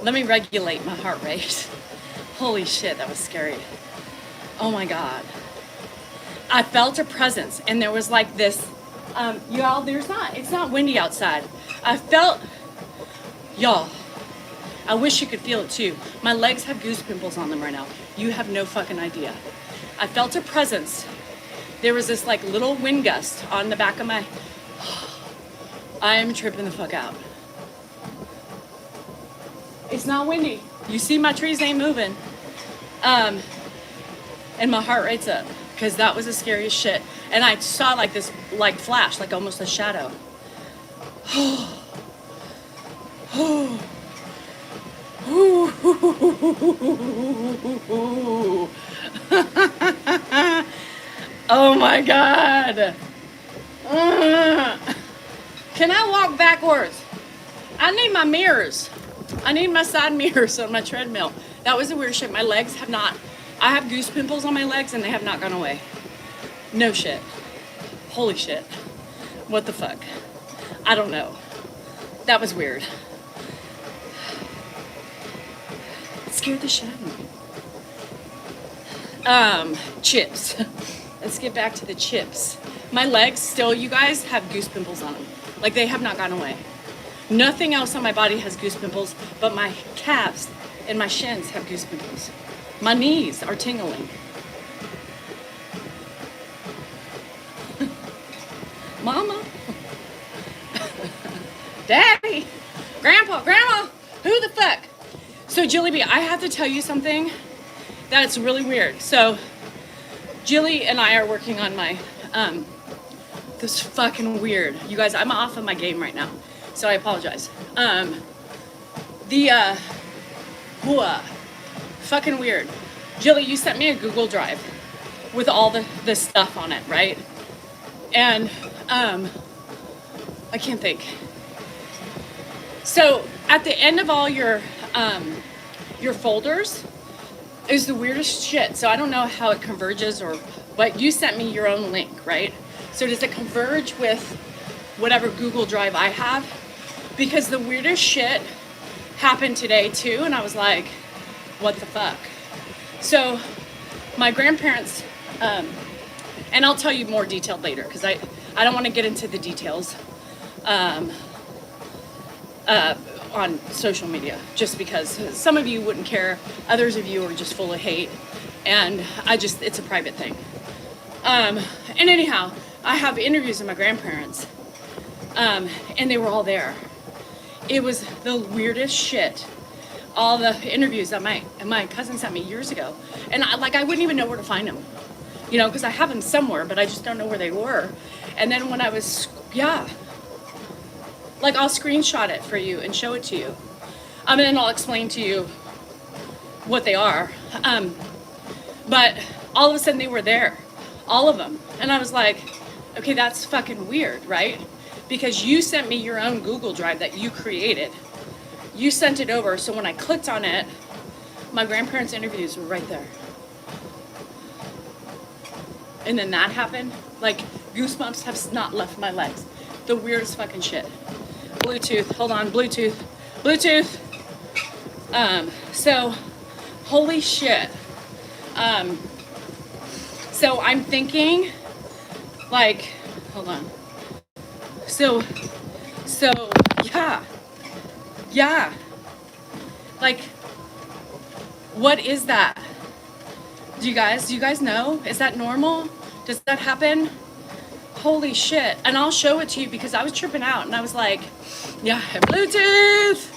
let me regulate my heart rate. Holy shit, that was scary. Oh my God. I felt a presence and there was like this, y'all, it's not windy outside. I felt, y'all, I wish you could feel it too. My legs have goose pimples on them right now. You have no fucking idea. I felt a presence. There was this like little wind gust on the back of my, I am tripping the fuck out. It's not windy. You see my trees ain't moving. And my heart rate's up because that was the scariest shit. And I saw like this like flash, like almost a shadow. Oh my God. Can I walk backwards? I need my mirrors. I need my side mirrors on my treadmill. That was the weird shit. My legs have not, I have goose pimples on my legs and they have not gone away. No shit. Holy shit. What the fuck? I don't know. That was weird. It scared the shit out of me. Chips. Let's get back to the chips. My legs still, you guys, have goose pimples on them. Like they have not gone away. Nothing else on my body has goose pimples, but my calves and my shins have goose pimples. My knees are tingling. Mama, Daddy, Grandpa, Grandma, who the fuck? So Jilly B, I have to tell you something that's really weird. So Jilly and I are working on my, this fucking weird. You guys, I'm off of my game right now, so I apologize. Fucking weird. Jilly, you sent me a Google Drive with all the stuff on it, right? And I can't think. So at the end of all your folders is the weirdest shit. So I don't know how it converges or what. You sent me your own link, right? So does it converge with whatever Google Drive I have? Because the weirdest shit happened today too, and I was like, what the fuck? So my grandparents, and I'll tell you more detailed later because I don't want to get into the details on social media, just because some of you wouldn't care, others of you are just full of hate, and it's a private thing. And anyhow, I have interviews with my grandparents, and they were all there. It was the weirdest shit. All the interviews that my cousin sent me years ago, and I wouldn't even know where to find them, you know, because I have them somewhere, but I just don't know where they were. And then when I was, like I'll screenshot it for you and show it to you, and then I'll explain to you what they are. But all of a sudden they were there, all of them, and I was like, okay, that's fucking weird, right? Because you sent me your own Google Drive that you created. You sent it over, so when I clicked on it, my grandparents' interviews were right there. And then that happened, like goosebumps have not left my legs. The weirdest fucking shit. Bluetooth, hold on, Bluetooth. So, holy shit. So I'm thinking, like, hold on. So, yeah. Like, what is that? Do you guys know? Is that normal? Does that happen? Holy shit. And I'll show it to you because I was tripping out and I was like, yeah, Bluetooth.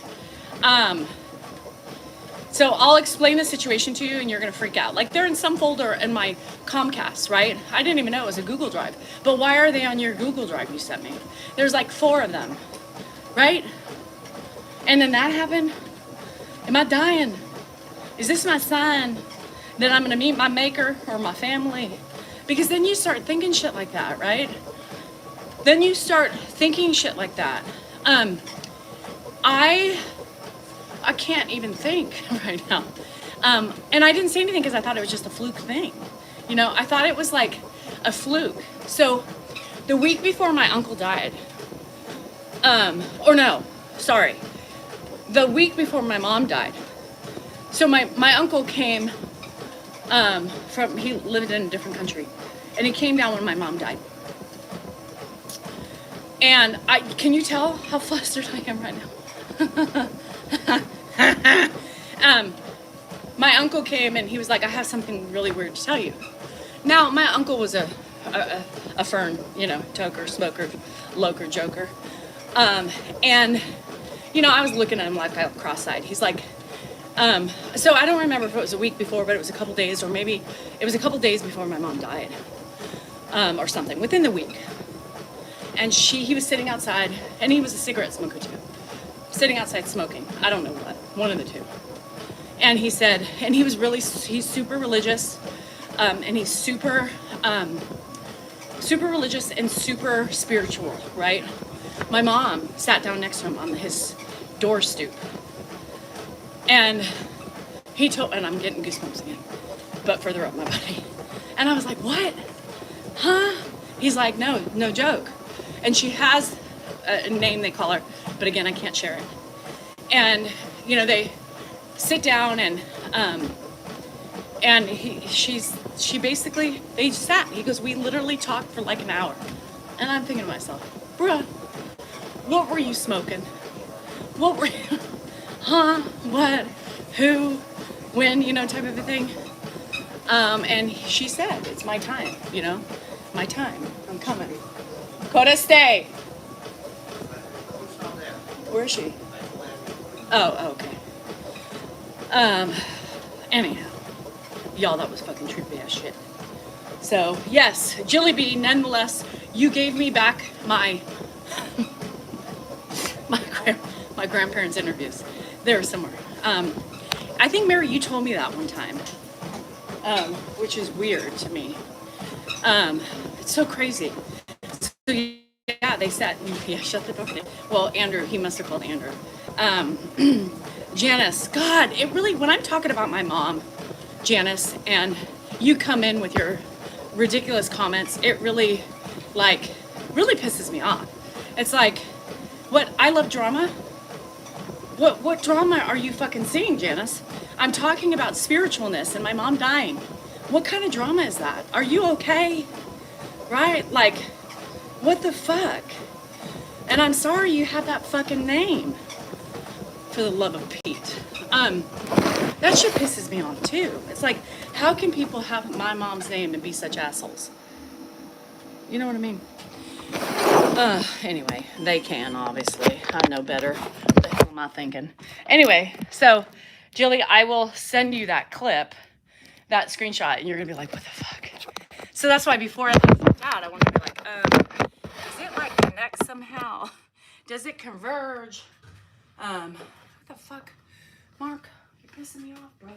So I'll explain the situation to you and you're gonna freak out. Like they're in some folder in my Comcast, right? I didn't even know it was a Google Drive. But why are they on your Google Drive you sent me? There's like 4 of them, right? And then that happened. Am I dying? Is this my sign that I'm gonna meet my maker or my family? Because then you start thinking shit like that, right? Then you start thinking shit like that. I can't even think right now. And I didn't say anything because I thought it was just a fluke thing. You know, I thought it was like a fluke. So the week before my uncle died, or no, sorry, the week before my mom died. So my uncle came he lived in a different country, and he came down when my mom died. And can you tell how flustered I am right now? My uncle came and he was like, I have something really weird to tell you. Now, my uncle was a fern, you know, toker, smoker, loker, joker. And, you know, I was looking at him like cross-eyed. He's like, so I don't remember if it was a week before, but it was a couple days, or maybe it was a couple days before my mom died, or something, within the week. And he was sitting outside, and he was a cigarette smoker too, sitting outside smoking. I don't know what, one of the two. And he said, and he's super religious, and he's super religious and super spiritual, right? My mom sat down next to him on his door stoop. And and I'm getting goosebumps again, but further up my body. And I was like, what? Huh? He's like, no joke. And she has a name they call her, but again, I can't share it. And, you know, they sit down and she basically, they sat. He goes, we literally talked for like an hour. And I'm thinking to myself, bruh, what were you smoking? What were you, huh? What? Who? When? You know, type of a thing. And she said, it's my time, you know, my time. I'm coming. Coda, stay. Where is she? Oh, okay. Anyhow, y'all, that was fucking trippy ass shit. So, yes, Jilly B, nonetheless, you gave me back my my grandparents' interviews. They're somewhere. I think, Mary, you told me that one time, which is weird to me. It's so crazy. So, yeah, they sat, yeah, shut the door. Well, Andrew, he must have called Andrew. Janice, God, it really, when I'm talking about my mom, Janice, and you come in with your ridiculous comments, it really pisses me off. It's like, what, I love drama? What drama are you fucking seeing, Janice? I'm talking about spiritualness and my mom dying. What kind of drama is that? Are you okay? Right? Like, what the fuck? And I'm sorry you have that fucking name. For the love of Pete. That shit pisses me off too. It's like, how can people have my mom's name and be such assholes? You know what I mean? Anyway, they can, obviously. I know better. What the hell am I thinking? Anyway, so, Jilly, I will send you that clip, that screenshot, and you're gonna be like, what the fuck? So that's why before I looked out, I want to be like, does it like connect somehow? Does it converge? What the fuck? Mark, you're pissing me off, bro.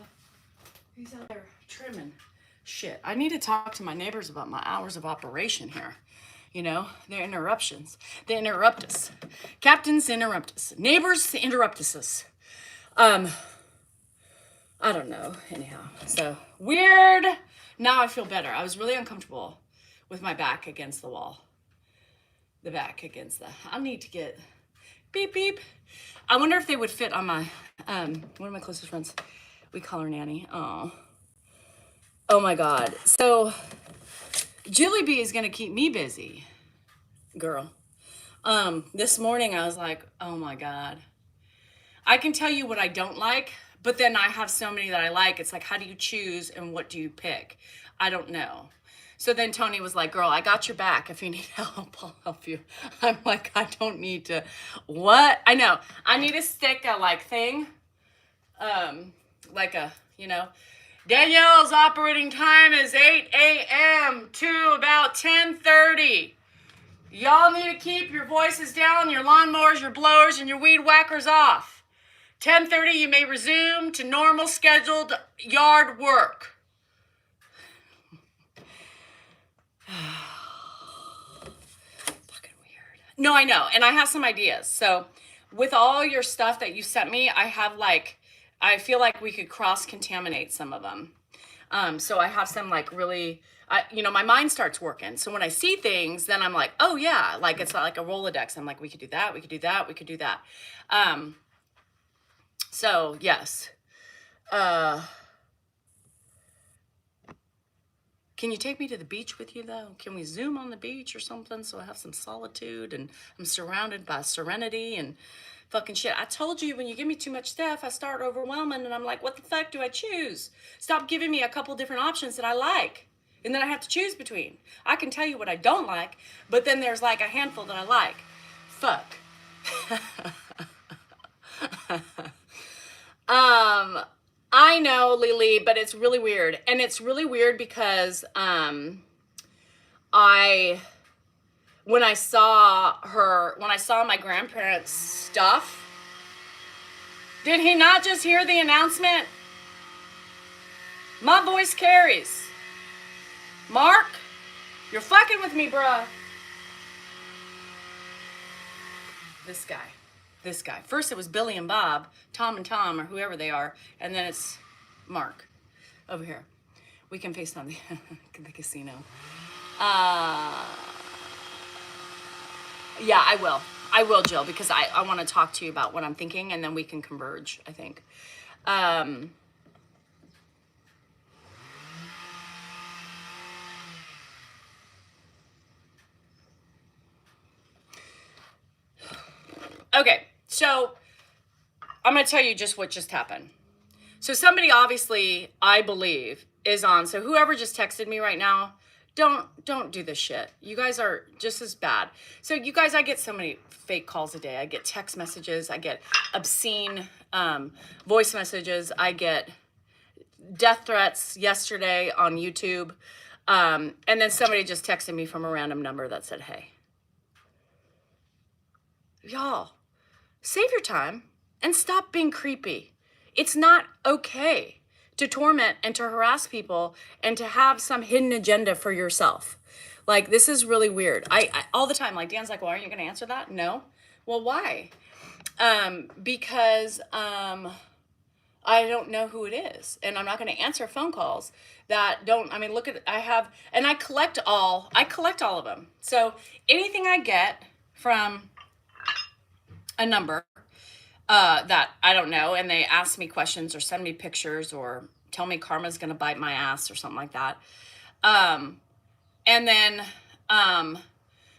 He's out there trimming. Shit, I need to talk to my neighbors about my hours of operation here. You know, their interruptions. They interrupt us. Captains interrupt us. Neighbors interrupt us. I don't know. Anyhow, so weird. Now I feel better. I was really uncomfortable with my back against the wall. The back against the, I need to get beep, beep. I wonder if they would fit on my, one of my closest friends. We call her Nanny. Oh my God. So Jilly B is going to keep me busy, girl. This morning I was like, oh my God. I can tell you what I don't like, but then I have so many that I like. It's like, how do you choose and what do you pick? I don't know. So then Tony was like, girl, I got your back. If you need help, I'll help you. I'm like, I don't need to, what? I know. I need to stick a like thing, like a, you know, Danielle's operating time is 8 a.m. to about 10:30. Y'all need to keep your voices down, your lawnmowers, your blowers, and your weed whackers off. 10:30, you may resume to normal scheduled yard work. Fucking weird. No, I know. And I have some ideas. So with all your stuff that you sent me, I have like, I feel like we could cross-contaminate some of them. So I have some like really, my mind starts working. So when I see things, then I'm like, oh yeah, like it's like a Rolodex. I'm like, we could do that, we could do that, we could do that. So yes. Can you take me to the beach with you though? Can we Zoom on the beach or something so I have some solitude and I'm surrounded by serenity and fucking shit? I told you when you give me too much stuff, I start overwhelming and I'm like, what the fuck do I choose? Stop giving me a couple different options that I like. And then I have to choose between. I can tell you what I don't like, but then there's like a handful that I like. Fuck. I know, Lily, but it's really weird. And it's really weird because when I saw my grandparents' stuff, did he not just hear the announcement? My voice carries. Mark, you're fucking with me, bruh. This guy. First it was Billy and Bob, Tom and Tom, or whoever they are, and then it's Mark over here. We can FaceTime the casino. Yeah, I will, Jill, because I want to talk to you about what I'm thinking, and then we can converge, I think. Okay, so I'm going to tell you just what just happened. So somebody obviously, I believe, is on. So whoever just texted me right now, don't do this shit. You guys are just as bad. So you guys, I get so many fake calls a day. I get text messages. I get obscene voice messages. I get death threats yesterday on YouTube. And then somebody just texted me from a random number that said, hey. Y'all, save your time and stop being creepy. It's not okay to torment and to harass people and to have some hidden agenda for yourself. Like, this is really weird. I all the time, like, Dan's like, well, aren't you going to answer that? No. Well, why? Because I don't know who it is. And I'm not going to answer phone calls that don't, I mean, look at, I collect all of them. So anything I get from a number that I don't know, and they ask me questions or send me pictures or tell me karma's gonna bite my ass or something like that. And then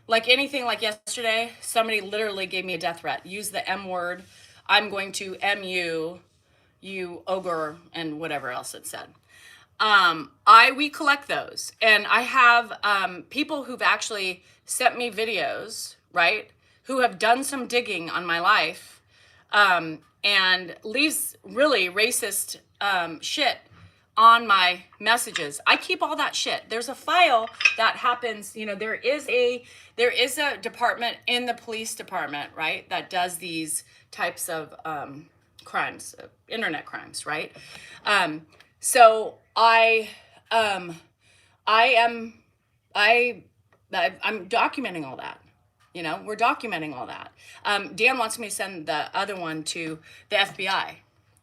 like anything, like yesterday, somebody literally gave me a death threat. Use the M word. I'm going to M you, you ogre, and whatever else it said. We collect those, and I have people who've actually sent me videos, right, who have done some digging on my life, and leaves really racist shit on my messages. I keep all that shit. There's a file that happens, there is a department in the police department, right, that does these types of crimes, internet crimes, right? So I'm documenting all that. We're documenting all that. Dan wants me to send the other one to the FBI,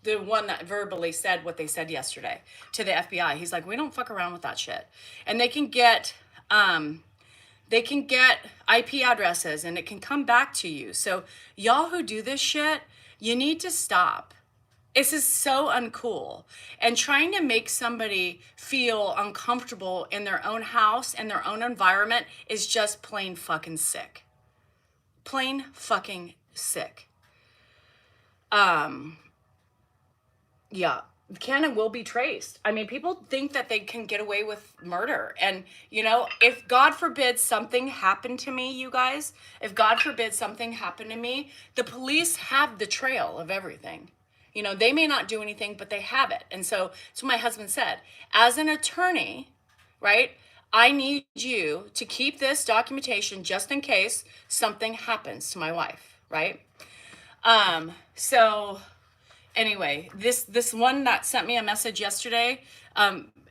the one that verbally said what they said yesterday to the FBI. He's like, we don't fuck around with that shit. And they can get IP addresses and it can come back to you. So y'all who do this shit, you need to stop. This is so uncool. And trying to make somebody feel uncomfortable in their own house and their own environment is just plain fucking sick. Plain fucking sick. Yeah, can and will be traced. I mean, people think that they can get away with murder. And, if God forbid something happened to me, you guys, if God forbid something happened to me, the police have the trail of everything. They may not do anything, but they have it. And so that's what my husband said. As an attorney, right, I need you to keep this documentation just in case something happens to my wife, right? So anyway, this one that sent me a message yesterday,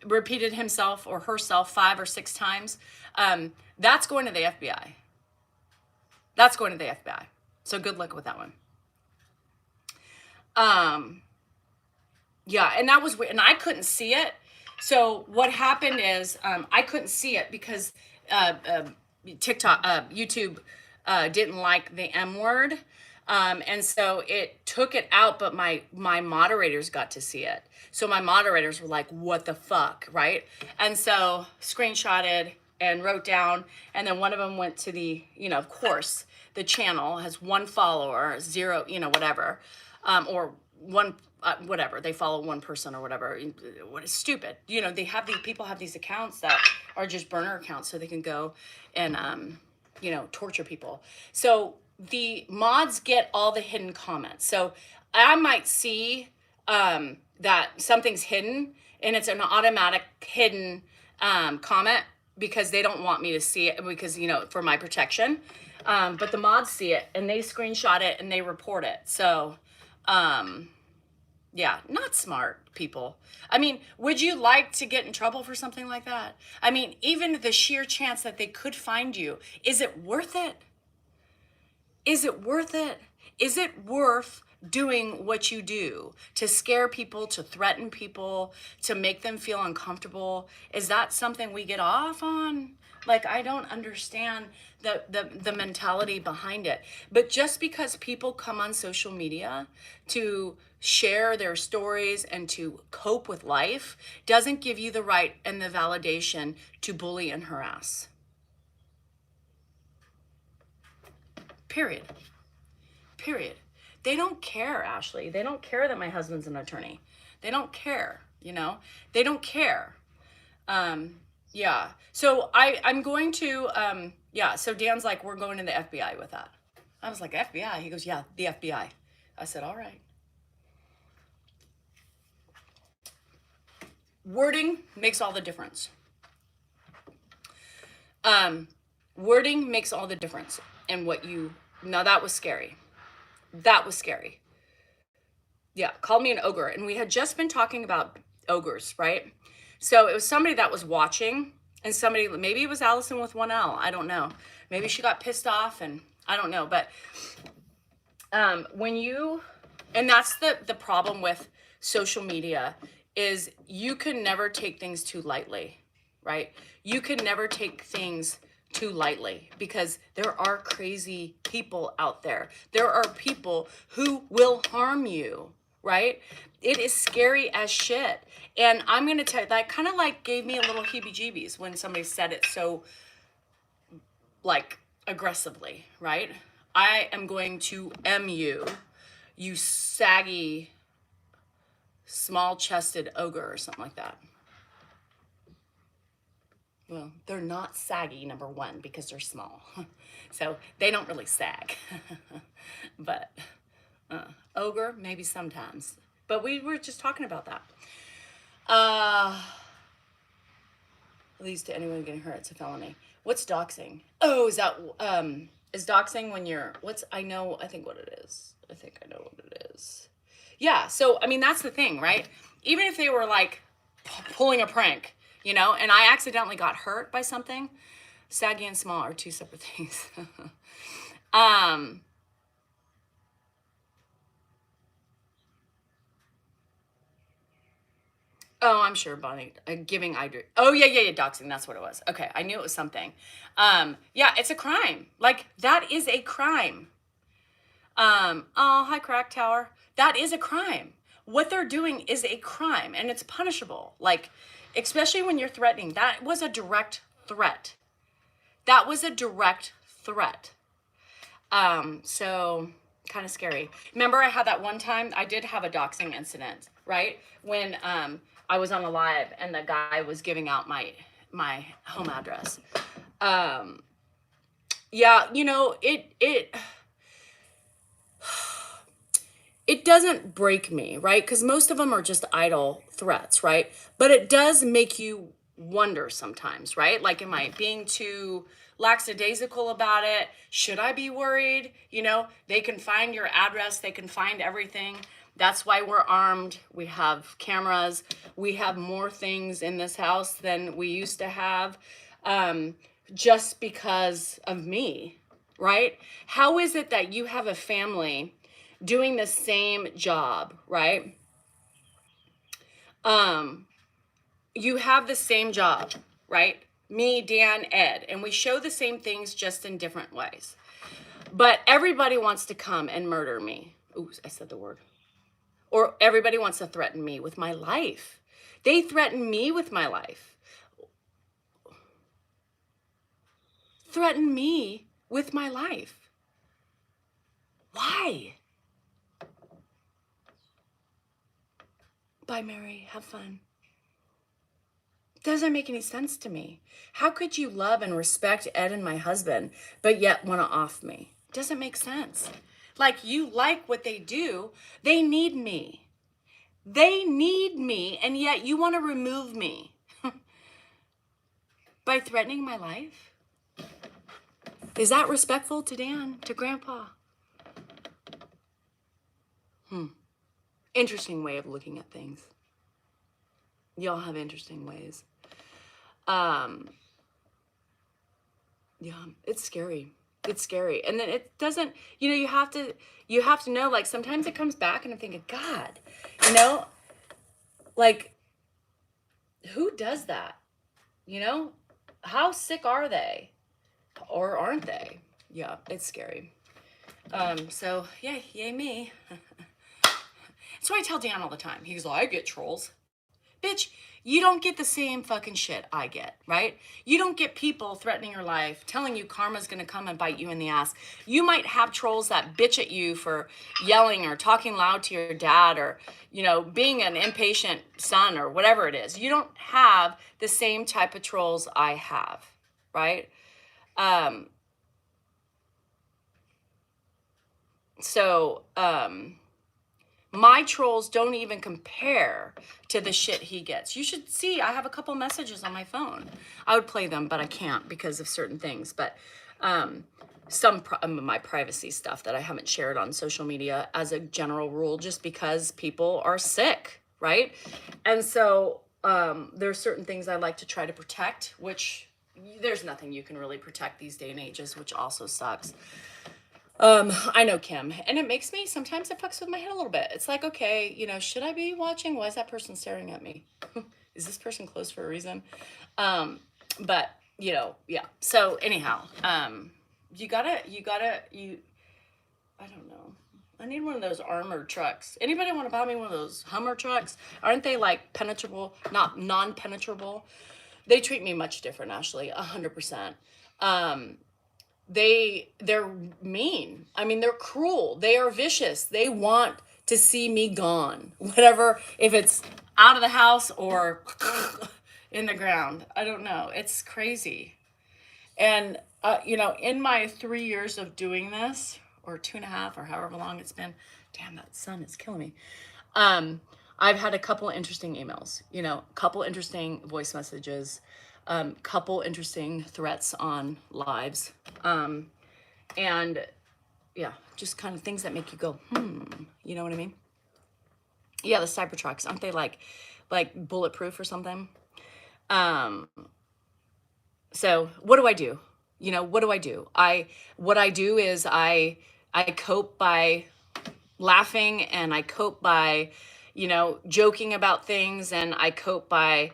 repeated himself or herself 5 or 6 times. That's going to the FBI. That's going to the FBI. So good luck with that one. Yeah, and that was weird, and I couldn't see it. So what happened is I couldn't see it because YouTube didn't like the M word. And so it took it out, but my moderators got to see it. So my moderators were like, what the fuck, right? And so screenshotted and wrote down, and then one of them went to the, of course, the channel has one follower, zero, whatever, or one, whatever, they follow one person or whatever. What is stupid? They have these people have these accounts that are just burner accounts so they can go and, torture people. So the mods get all the hidden comments. So I might see that something's hidden and it's an automatic hidden comment because they don't want me to see it because, for my protection. But the mods see it and they screenshot it and they report it. So, yeah, not smart people. I mean, would you like to get in trouble for something like that? I mean, even the sheer chance that they could find you, is it worth it? Is it worth it? Is it worth doing what you do to scare people, to threaten people, to make them feel uncomfortable? Is that something we get off on? Like, I don't understand the mentality behind it. But just because people come on social media to share their stories and to cope with life doesn't give you the right and the validation to bully and harass. Period. Period. They don't care, Ashley. They don't care that my husband's an attorney. They don't care, They don't care. Yeah. So I'm going to, so Dan's like, we're going to the FBI with that. I was like, FBI? He goes, yeah, the FBI. I said, all right. Wording makes all the difference. Wording makes all the difference in what now that was scary. That was scary. Yeah, called me an ogre. And we had just been talking about ogres, right? So it was somebody that was watching and somebody, maybe it was Allison with 1L. I don't know. Maybe she got pissed off and I don't know. But and that's the problem with social media is you can never take things too lightly, right? You can never take things too lightly because there are crazy people out there. There are people who will harm you, right? It is scary as shit. And I'm going to tell you, that kind of like gave me a little heebie-jeebies when somebody said it so like aggressively, right? I am going to you saggy, small-chested ogre or something like that. Well, they're not saggy, number one, because they're small. So they don't really sag. But ogre, maybe sometimes. But we were just talking about that. Leads to anyone getting hurt. It's a felony. What's doxing? Oh, is doxing when you're, I think what it is. I think I know what it is. Yeah, so, I mean, that's the thing, right? Even if they were, like, pulling a prank, and I accidentally got hurt by something, saggy and small are two separate things. Oh, I'm sure, Bonnie. Giving Oh, yeah, doxing. That's what it was. Okay, I knew it was something. Yeah, it's a crime. Like, that is a crime. Oh, hi, Crack Tower. That is a crime. What they're doing is a crime, and it's punishable. Like, especially when you're threatening. That was a direct threat. That was a direct threat. So kind of scary. Remember, I had that one time, I did have a doxing incident, right? When I was on a live and the guy was giving out my home address. Yeah, it doesn't break me, right? Because most of them are just idle threats, right? But it does make you wonder sometimes, right? Like, am I being too lackadaisical about it? Should I be worried? They can find your address. They can find everything. That's why we're armed. We have cameras. We have more things in this house than we used to have, just because of me, right? How is it that you have a family doing the same job, right? you have the same job, right? Me, Dan, Ed, and we show the same things just in different ways. But everybody wants to come and murder me. Ooh, I said the word. Or everybody wants to threaten me with my life. They threaten me with my life. Threaten me with my life. Why? Bye, Mary. Have fun. Doesn't make any sense to me. How could you love and respect Ed and my husband, but yet want to off me? Doesn't make sense. Like, you like what they do. They need me. They need me, and yet you want to remove me by threatening my life? Is that respectful to Dan, to Grandpa? Interesting way of looking at things. Y'all have interesting ways. Yeah, it's scary. It's scary. And then it doesn't, you have to know, like, sometimes it comes back and I'm thinking, God, like, who does that? How sick are they? Or aren't they? Yeah, it's scary. So yeah, yay me. That's what I tell Dan all the time. He's like, I get trolls. Bitch, you don't get the same fucking shit I get, right? You don't get people threatening your life, telling you karma's gonna come and bite you in the ass. You might have trolls that bitch at you for yelling or talking loud to your dad or, being an impatient son or whatever it is. You don't have the same type of trolls I have, right? My trolls don't even compare to the shit he gets. You should see, I have a couple messages on my phone. I would play them, but I can't because of certain things. But some of my privacy stuff that I haven't shared on social media as a general rule, just because people are sick, right? And so there's certain things I like to try to protect, which there's nothing you can really protect these day and ages, which also sucks. I know Kim, and it makes me, sometimes it fucks with my head a little bit. It's like, okay, should I be watching? Why is that person staring at me? Is this person closed for a reason? But yeah. So anyhow, I don't know. I need one of those armored trucks. Anybody want to buy me one of those Hummer trucks? Aren't they like penetrable, not non-penetrable? They treat me much different, Ashley, 100%. They're mean. I mean, they're cruel. They are vicious. They want to see me gone. Whatever, if it's out of the house or in the ground. I don't know. It's crazy. And, in my 3 years of doing this, or 2.5, or however long it's been, damn, that sun is killing me. I've had a couple interesting emails, couple interesting voice messages, couple interesting threats on lives. And yeah, just kind of things that make you go, you know what I mean? Yeah, the Cybertrucks, aren't they like bulletproof or something? So what do I do? What do I do? What I do is I cope by laughing, and I cope by, joking about things, and I cope by,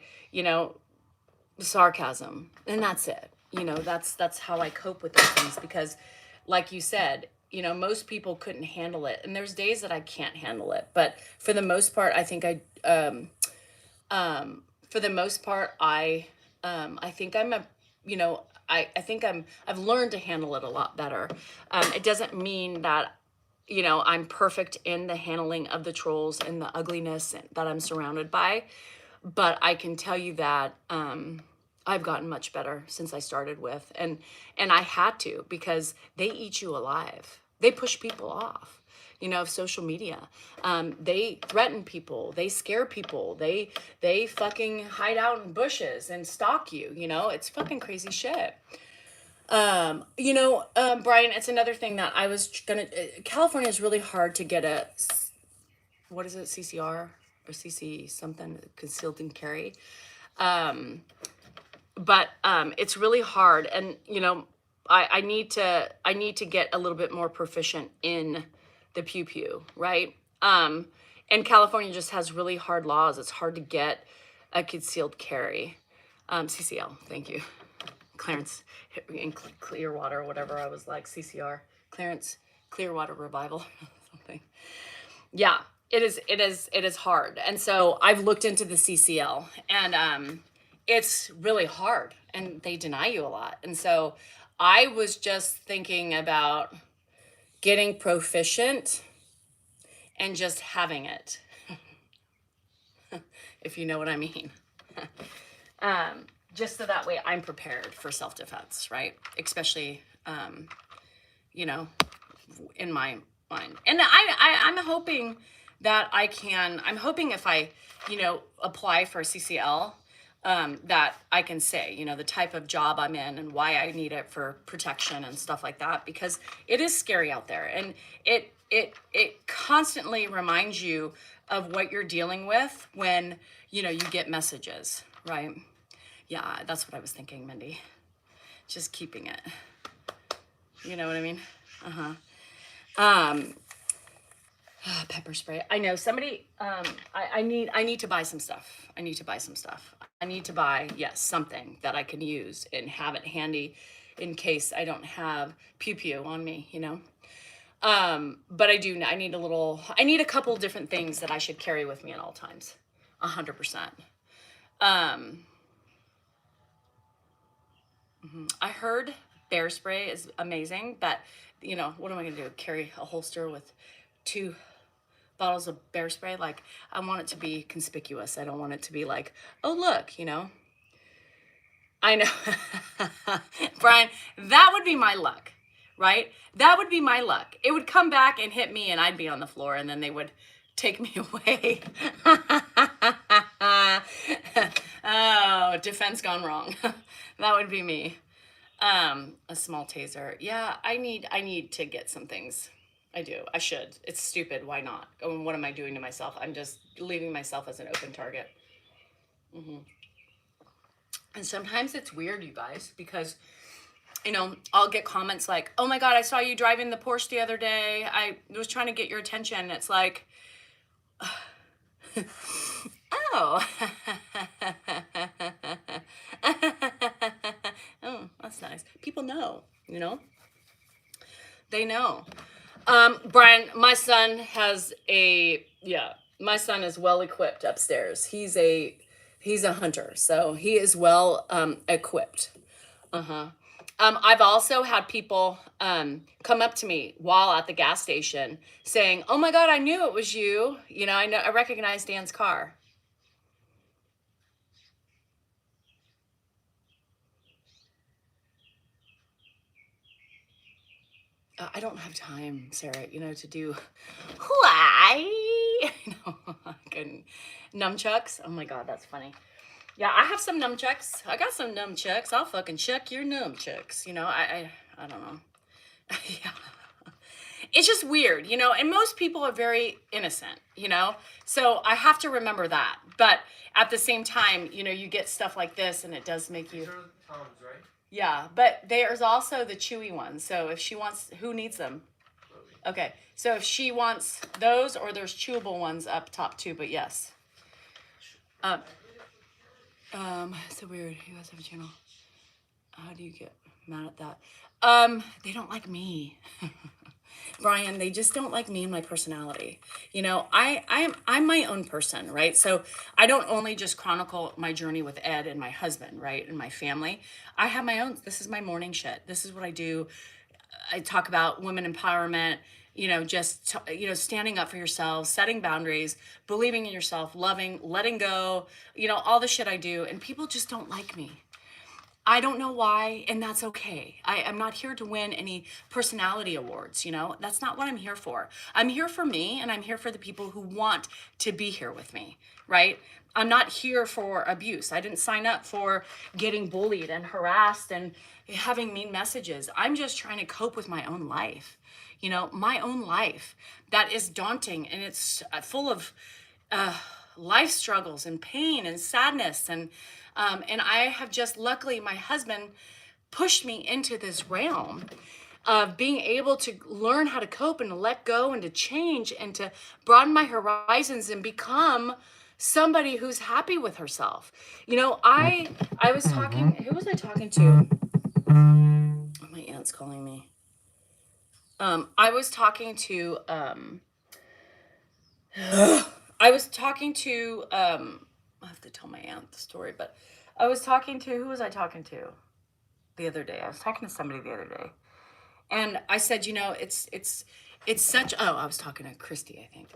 sarcasm, and that's it. That's how I cope with those things, because like you said, most people couldn't handle it, and there's days that I can't handle it, but for the most part, I think I think I'm a, I think I've learned to handle it a lot better. It doesn't mean that, I'm perfect in the handling of the trolls and the ugliness that I'm surrounded by, but I can tell you that I've gotten much better since I started with, and I had to, because they eat you alive. They push people off, of social media. They threaten people. They scare people. They fucking hide out in bushes and stalk you. It's fucking crazy shit. Brian, it's another thing that I was California is really hard to get what is it, CCR or CC something, concealed and carry. But it's really hard, and I need to get a little bit more proficient in the pew, right? And California just has really hard laws. It's hard to get a concealed carry. CCL, thank you. Clarence in Clearwater, whatever I was like, CCR, Clarence Clearwater Revival, something. Yeah, it is hard. And so I've looked into the CCL, and it's really hard, and they deny you a lot. And so I was just thinking about getting proficient and just having it, if you know what I mean. Just so that way I'm prepared for self-defense, right? Especially, you know, in my mind. And I'm hoping that I'm hoping if I, you know, apply for a CCL, that I can say, you know, the type of job I'm in and why I need it for protection and stuff like that, because it is scary out there. And it constantly reminds you of what you're dealing with when, you know, you get messages, right? Yeah, that's what I was thinking, Mindy. Just keeping it. You know what I mean? Pepper spray. I know somebody, I need to buy some stuff. I need to buy some stuff. I need to buy, yes, something that I can use and have it handy in case I don't have pew-pew on me, you know? But I need a couple different things that I should carry with me at all times. 100%. I heard bear spray is amazing, but you know, what am I gonna do? Carry a holster with 2 bottles of bear spray? Like, I want it to be conspicuous. I don't want it to be like, oh, look, you know. I know. Brian, that would be my luck, right? That would be my luck. It would come back and hit me and I'd be on the floor and then they would take me away. Oh, defense gone wrong. That would be me. A small taser. Yeah, I need to get some things. I do. I should. It's stupid. Why not? I mean, what am I doing to myself? I'm just leaving myself as an open target. And sometimes it's weird, you guys, because, you know, I'll get comments like, oh my God, I saw you driving the Porsche the other day. I was trying to get your attention. It's like, oh. Oh, that's nice. People know, you know? They know. Brian, my son is well equipped upstairs. He's a hunter, so he is well equipped. I've also had people come up to me while at the gas station saying, "Oh my God, I knew it was you. You know, I recognize Dan's car." I don't have time, Sarah, you know, to do why, you know, nunchucks. Oh my God, that's funny. Yeah, I have some nunchucks. I got some nunchucks. I'll fucking chuck your nunchucks. You know, I don't know. Yeah. It's just weird, you know, and most people are very innocent, you know, so I have to remember that. But at the same time, you know, you get stuff like this and it does make you. These are Tom's, right? Yeah, but there's also the chewy ones. So if she wants, who needs them? Okay, so if she wants those, or there's chewable ones up top too, but yes. So weird. You guys have a channel. How do you get mad at that? They don't like me. Brian, they just don't like me and my personality. You know, I'm my own person, right? So I don't only just chronicle my journey with Ed and my husband, right, and my family. I have my own. This is my morning shit. This is what I do. I talk about women empowerment. You know, just you know, standing up for yourself, setting boundaries, believing in yourself, loving, letting go. You know, all the shit I do, and people just don't like me. I don't know why, and that's okay. I'm not here to win any personality awards, you know? That's not what I'm here for. I'm here for me, and I'm here for the people who want to be here with me, right? I'm not here for abuse. I didn't sign up for getting bullied and harassed and having mean messages. I'm just trying to cope with my own life, you know? My own life that is daunting, and it's full of life struggles and pain and sadness, and I have just, luckily, my husband pushed me into this realm of being able to learn how to cope and to let go and to change and to broaden my horizons and become somebody who's happy with herself. You know, I was talking, who was I talking to? Oh, my aunt's calling me. I was talking to I was talking to I have to tell my aunt the story, but I was talking to, who was I talking to the other day? I was talking to somebody the other day. And I said, you know, it's such, oh, I was talking to Christy, I think.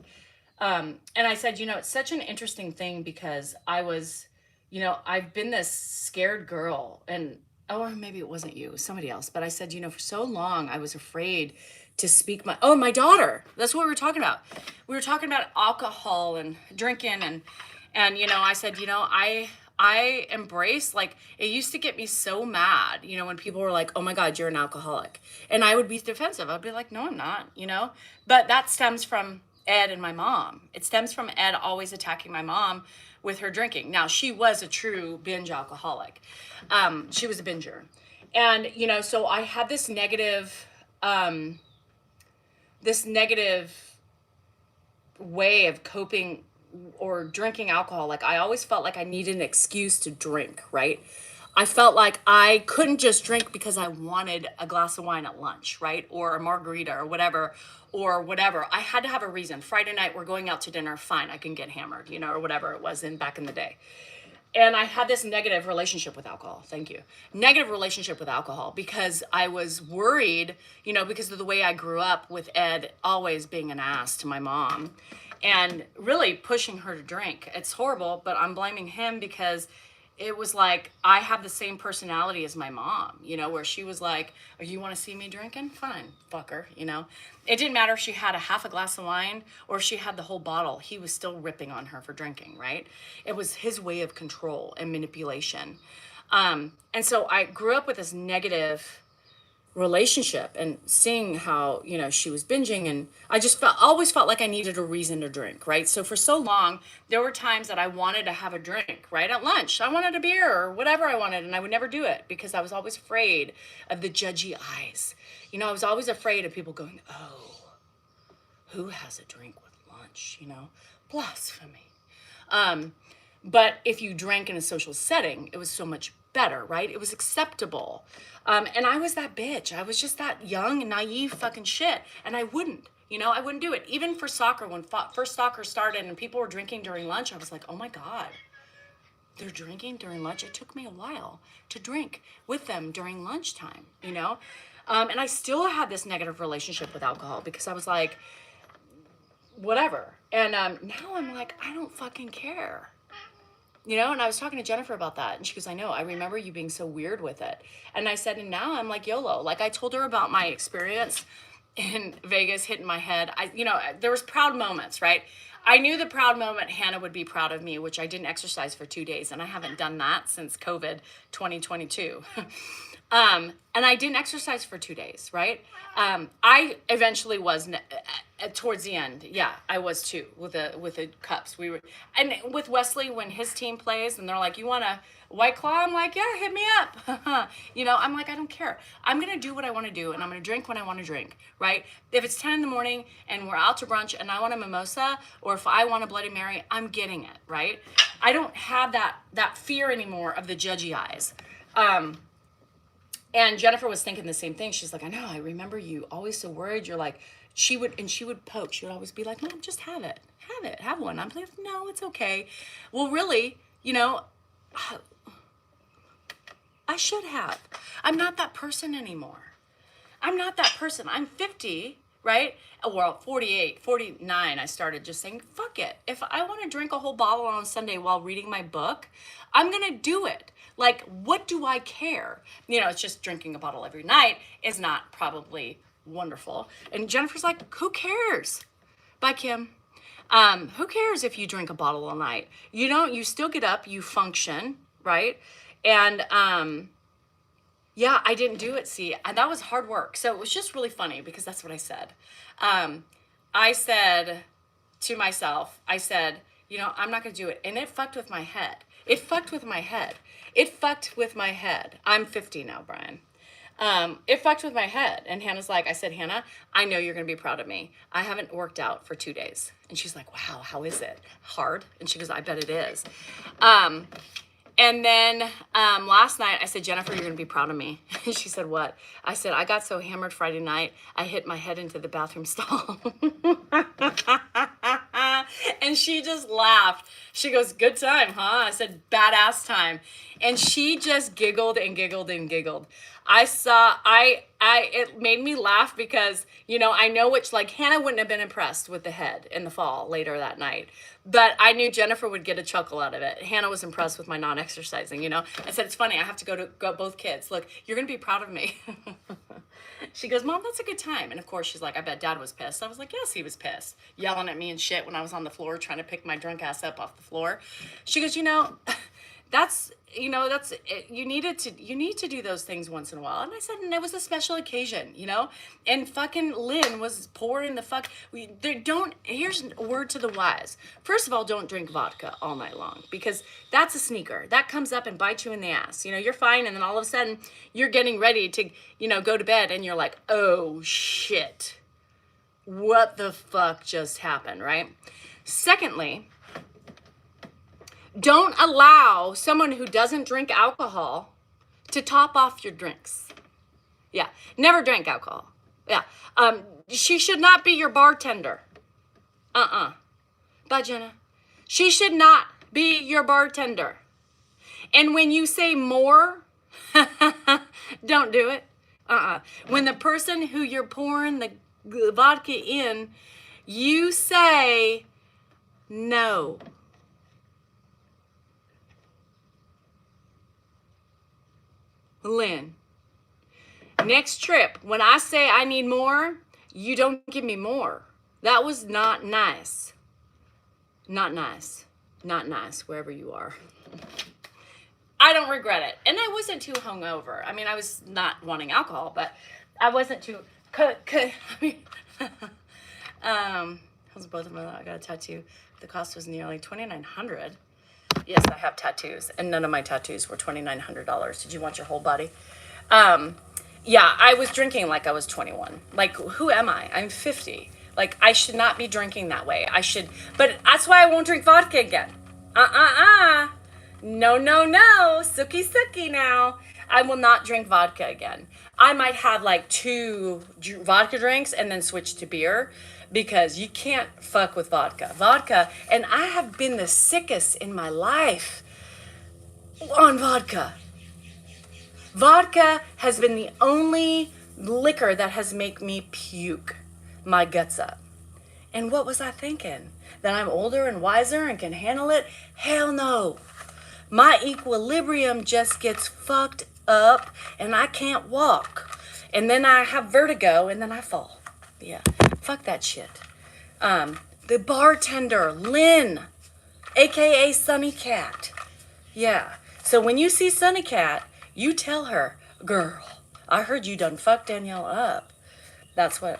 And I said, you know, it's such an interesting thing because I was, you know, I've been this scared girl, and oh, or maybe it wasn't you, it was somebody else. But I said, you know, for so long I was afraid to speak my daughter. That's what we were talking about. We were talking about alcohol and drinking, and you know, I said, you know, I embrace, like, it used to get me so mad, you know, when people were like, oh my God, you're an alcoholic. And I would be defensive. I'd be like, no, I'm not, you know, but that stems from Ed and my mom. It stems from Ed always attacking my mom with her drinking. Now, she was a true binge alcoholic. She was a binger. And, you know, so I had this negative way of coping or drinking alcohol. Like, I always felt like I needed an excuse to drink, right? I felt like I couldn't just drink because I wanted a glass of wine at lunch, right? Or a margarita or whatever, I had to have a reason. Friday night, we're going out to dinner. Fine, I can get hammered, you know, or whatever it was back in the day. And I had this negative relationship with alcohol. Thank you. Negative relationship with alcohol because I was worried, you know, because of the way I grew up with Ed always being an ass to my mom and really pushing her to drink. It's horrible, but I'm blaming him because it was like I have the same personality as my mom, you know, where she was like, oh, you want to see me drinking? Fine, fucker, you know. It didn't matter if she had a half a glass of wine or if she had the whole bottle. He was still ripping on her for drinking, right? It was his way of control and manipulation. And so I grew up with this negative relationship and seeing how, you know, she was binging, and I just always felt like I needed a reason to drink, right? So for so long there were times that I wanted to have a drink, right? At lunch I wanted a beer or whatever I wanted, and I would never do it because I was always afraid of the judgy eyes. You know, I was always afraid of people going, oh, who has a drink with lunch, you know? Blasphemy. But if you drank in a social setting, it was so much better, right? It was acceptable. And I was that bitch. I was just that young and naive fucking shit. And I wouldn't, you know, I wouldn't do it. Even for soccer, when first soccer started and people were drinking during lunch, I was like, oh my God, they're drinking during lunch. It took me a while to drink with them during lunchtime, you know? And I still had this negative relationship with alcohol because I was like, whatever. And now I'm like, I don't fucking care. You know, and I was talking to Jennifer about that, and she goes, I know, I remember you being so weird with it. And I said, and now I'm like YOLO. Like, I told her about my experience in Vegas hitting my head. You know, there was proud moments, right? I knew the proud moment Hannah would be proud of me, which I didn't exercise for 2 days, and I haven't done that since COVID 2022. And I didn't exercise for 2 days, right? I eventually was towards the end. Yeah, I was too with the cups. We were, and with Wesley when his team plays and they're like, "You want a White Claw?" I'm like, "Yeah, hit me up." You know, I'm like, I don't care. I'm gonna do what I want to do, and I'm gonna drink when I want to drink, right? If it's 10 in the morning and we're out to brunch and I want a mimosa, or if I want a Bloody Mary, I'm getting it, right? I don't have that fear anymore of the judgy eyes. And Jennifer was thinking the same thing. She's like, I know, I remember you always so worried. You're like, she would poke. She would always be like, Mom, just have it. Have one. I'm like, no, it's okay. Well, really, you know, I should have. I'm not that person anymore. I'm not that person. I'm 50, right? Well, 48, 49, I started just saying, fuck it. If I want to drink a whole bottle on Sunday while reading my book, I'm going to do it. Like, what do I care? You know, it's just drinking a bottle every night is not probably wonderful. And Jennifer's like, who cares? Bye, Kim. Who cares if you drink a bottle a night? You don't, you still get up, you function, right? And, yeah, I didn't do it. See, and that was hard work. So it was just really funny because that's what I said. I said to myself, I said, you know, I'm not going to do it. And it fucked with my head. It fucked with my head. I'm 50 now, Brian. It fucked with my head. And Hannah's like, I said, Hannah, I know you're going to be proud of me. I haven't worked out for 2 days. And she's like, wow, how is it? Hard? And she goes, I bet it is. And then last night I said, Jennifer, you're going to be proud of me. And she said, what? I said, I got so hammered Friday night, I hit my head into the bathroom stall. And she just laughed. She goes, good time, huh? I said, badass time. And she just giggled and giggled and giggled. It made me laugh because, you know, I know which, like, Hannah wouldn't have been impressed with the head in the fall later that night. But I knew Jennifer would get a chuckle out of it. Hannah was impressed with my non-exercising, you know. I said, it's funny, I have to go both kids. Look, you're going to be proud of me. She goes, Mom, that's a good time. And of course, she's like, I bet Dad was pissed. I was like, yes, he was pissed. Yelling at me and shit when I was on the floor trying to pick my drunk ass up off the floor. She goes, you know, you need to do those things once in a while. And I said, and it was a special occasion, you know, and fucking Lynn was pouring the fuck. Here's a word to the wise. First of all, don't drink vodka all night long, because that's a sneaker that comes up and bites you in the ass. You know, you're fine. And then all of a sudden you're getting ready to, you know, go to bed and you're like, oh shit, what the fuck just happened? Right. Secondly, don't allow someone who doesn't drink alcohol to top off your drinks. Yeah, never drink alcohol. Yeah, she should not be your bartender. Bye, Jenna. She should not be your bartender. And when you say more, don't do it. When the person who you're pouring the vodka in, you say no. Lynn, next trip, when I say I need more, you don't give me more. That was not nice. Not nice. Not nice, wherever you are. I don't regret it. And I wasn't too hungover. I mean, I was not wanting alcohol, but I wasn't too... how's both of them? I got a tattoo. The cost was nearly $2,900. Yes, I have tattoos, and none of my tattoos were $2,900. Did you want your whole body? Yeah, I was drinking like I was 21. Like, who am I? I'm 50. Like, I should not be drinking that way. But that's why I won't drink vodka again. No, no, no. Sookie, sookie now. I will not drink vodka again. I might have like 2 vodka drinks and then switch to beer, because you can't fuck with vodka. Vodka, and I have been the sickest in my life on vodka. Vodka has been the only liquor that has made me puke my guts up. And what was I thinking? That I'm older and wiser and can handle it? Hell no. My equilibrium just gets fucked up and I can't walk. And then I have vertigo and then I fall. Yeah, fuck that shit. The bartender, Lynn, aka Sunny Cat. Yeah, so when you see Sunny Cat, you tell her, girl, I heard you done fucked Danielle up. That's what,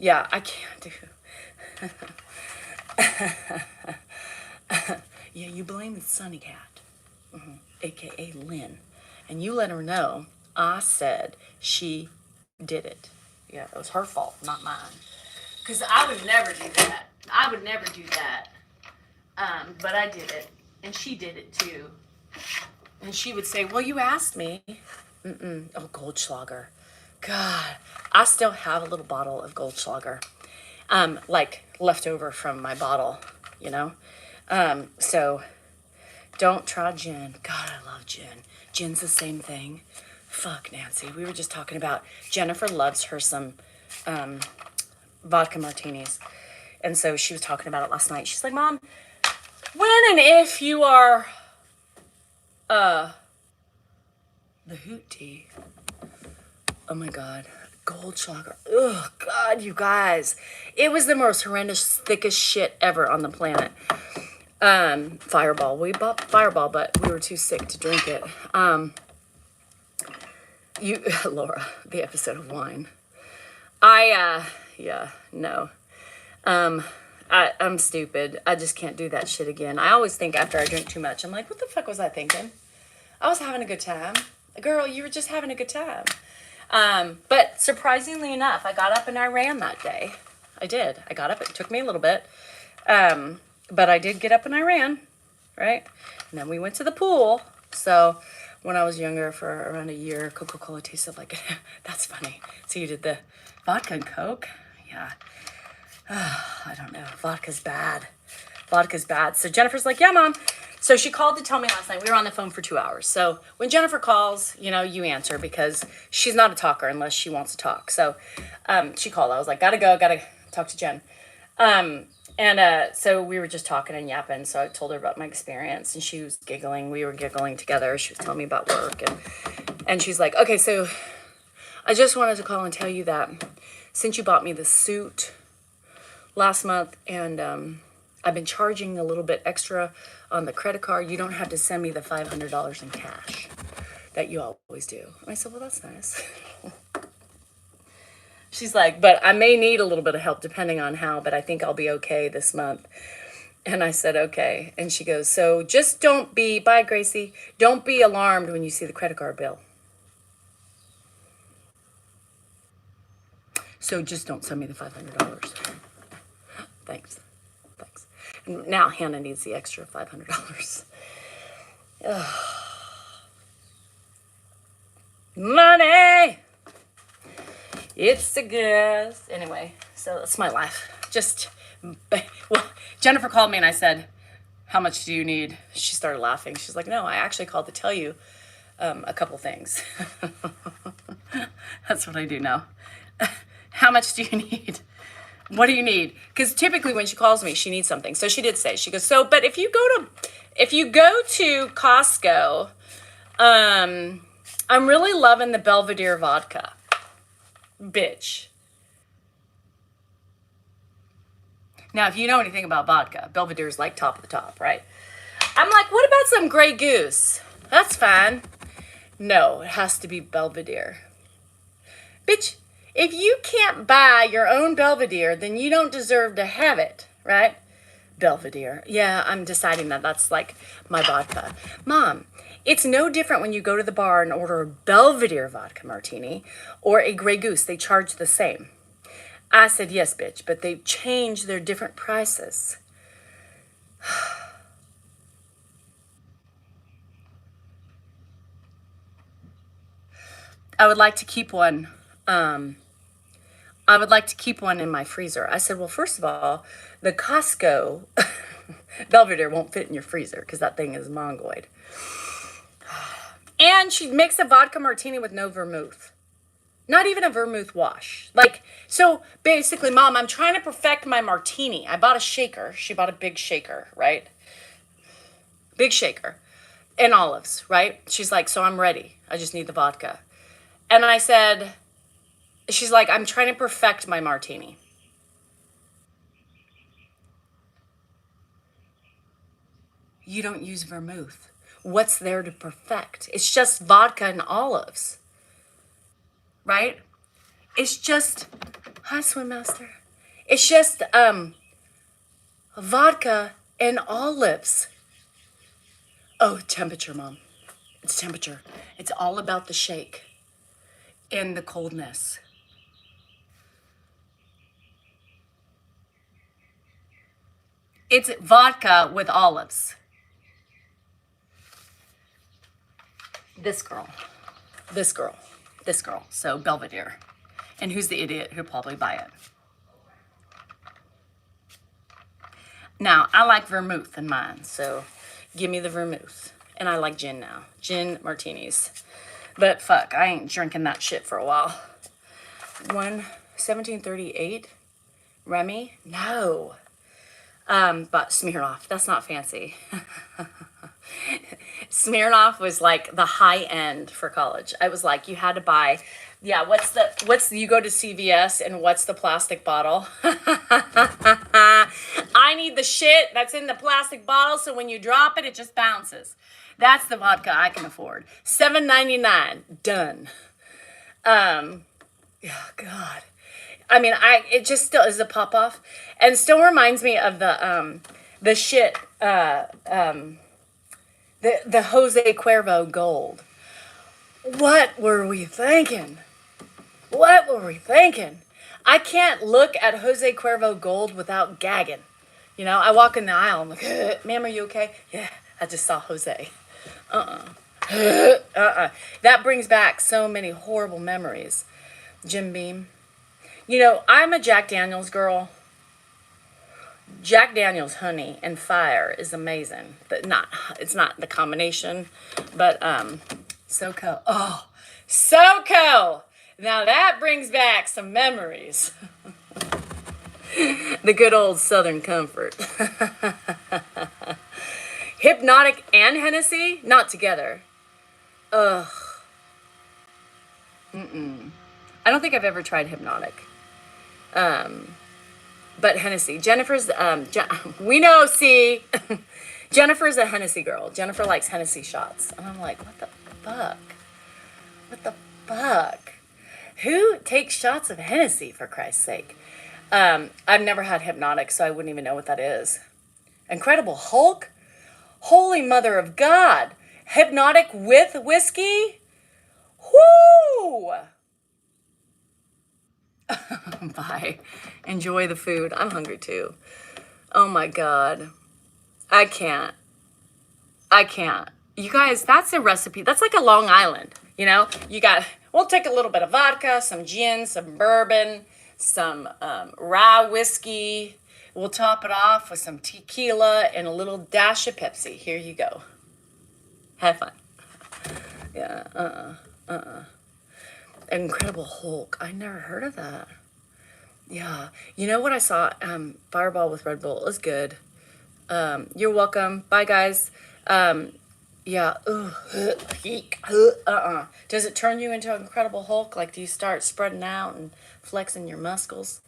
Yeah, I can't do. Yeah, you blame the Sunny Cat, aka Lynn. And you let her know I said she did it. Yeah, it was her fault, not mine. Because I would never do that. I would never do that. But I did it. And she did it too. And she would say, well, you asked me. Oh, Goldschlager. God, I still have a little bottle of Goldschlager. Like left over from my bottle, you know? So don't try gin. God, I love gin. Gin's the same thing. Fuck, Nancy. We were just talking about Jennifer loves her some vodka martinis. And so she was talking about it last night. She's like, Mom, when and if you are the hoot tea. Oh my God. Goldschlager. Oh God, you guys. It was the most horrendous, thickest shit ever on the planet. Fireball. We bought Fireball, but we were too sick to drink it. Laura, the episode of wine. No. I'm stupid. I just can't do that shit again. I always think after I drink too much, I'm like, what the fuck was I thinking? I was having a good time. Girl, you were just having a good time. But surprisingly enough, I got up and I ran that day. I did. I got up. It took me a little bit. But I did get up and I ran, right? And then we went to the pool. So when I was younger, for around a year, Coca-Cola tasted like, that's funny. So you did the vodka and Coke? Yeah. I don't know. Vodka's bad. Vodka's bad. So Jennifer's like, yeah, Mom. So she called to tell me last night. We were on the phone for 2 hours. So when Jennifer calls, you know, you answer because she's not a talker unless she wants to talk. So she called. I was like, gotta go, gotta talk to Jen. So we were just talking and yapping. So I told her about my experience and she was giggling. We were giggling together. She was telling me about work. And she's like, okay, so I just wanted to call and tell you that since you bought me the suit last month and I've been charging a little bit extra on the credit card, you don't have to send me the $500 in cash that you always do. And I said, well, that's nice. She's like, but I may need a little bit of help depending on how, but I think I'll be okay this month. And I said, okay. And she goes, so just bye, Gracie, don't be alarmed when you see the credit card bill. So just don't send me the $500. Thanks. And now Hannah needs the extra $500. Money! It's a gas. Anyway, so that's my life. Well, Jennifer called me and I said, how much do you need? She started laughing. She's like, no, I actually called to tell you a couple things. That's what I do now. How much do you need? What do you need? Because typically when she calls me, she needs something. So she did say, she goes, but if you go to Costco, I'm really loving the Belvedere vodka. Bitch. Now, if you know anything about vodka, Belvedere's like top of the top, right? I'm like, what about some Grey Goose? That's fine. No, it has to be Belvedere. Bitch. If you can't buy your own Belvedere, then you don't deserve to have it, right? Belvedere. Yeah, I'm deciding that that's like my vodka. Mom, it's no different when you go to the bar and order a Belvedere vodka martini or a Grey Goose. They charge the same. I said, yes, bitch, but they've changed their different prices. I would like to keep one. I would like to keep one in my freezer. I said, well, first of all, the Costco Belvedere won't fit in your freezer because that thing is mongoloid. And she makes a vodka martini with no vermouth. Not even a vermouth wash. So basically, Mom, I'm trying to perfect my martini. I bought a shaker. She bought a big shaker, right? Big shaker. And olives, right? She's like, so I'm ready. I just need the vodka. And I said, she's like, I'm trying to perfect my martini. You don't use vermouth. What's there to perfect? It's just vodka and olives. Right? It's just, hi, Swim Master. It's just vodka and olives. Oh, temperature, Mom. It's temperature. It's all about the shake and the coldness. It's vodka with olives. This girl. So Belvedere. And who's the idiot who'll probably buy it? Now, I like vermouth in mine, so give me the vermouth. And I like gin now. Gin martinis. But fuck, I ain't drinking that shit for a while. 1738 Remy? No. But Smirnoff, that's not fancy. Smirnoff was like the high end for college. I was like, you had to buy, yeah, you go to CVS and what's the plastic bottle? I need the shit that's in the plastic bottle so when you drop it, it just bounces. That's the vodka I can afford. $7.99, done. Oh God. I mean, it just still is a pop off, and still reminds me of the shit, the Jose Cuervo Gold. What were we thinking? What were we thinking? I can't look at Jose Cuervo Gold without gagging. You know, I walk in the aisle, I'm like, ma'am, are you okay? Yeah, I just saw Jose. That brings back so many horrible memories. Jim Beam. You know, I'm a Jack Daniels girl. Jack Daniels honey and fire is amazing. But it's not the combination, but SoCo. Oh, SoCo. Now that brings back some memories. The good old Southern comfort. Hypnotic and Hennessy, not together. Ugh. I don't think I've ever tried Hypnotic. But Hennessy. Jennifer's, we know, see, Jennifer's a Hennessy girl. Jennifer likes Hennessy shots. And I'm like, what the fuck? What the fuck? Who takes shots of Hennessy, for Christ's sake? I've never had Hypnotic, so I wouldn't even know what that is. Incredible Hulk? Holy Mother of God. Hypnotic with whiskey? Whoo! Bye. Enjoy the food. I'm hungry too. Oh my God. I can't. You guys, that's a recipe. That's like a Long Island. You know, we'll take a little bit of vodka, some gin, some bourbon, some rye whiskey. We'll top it off with some tequila and a little dash of Pepsi. Here you go. Have fun. Yeah, Incredible Hulk. I never heard of that. Yeah. You know what I saw? Fireball with Red Bull is good. You're welcome. Bye, guys. Yeah. Does it turn you into Incredible Hulk? Like, do you start spreading out and flexing your muscles?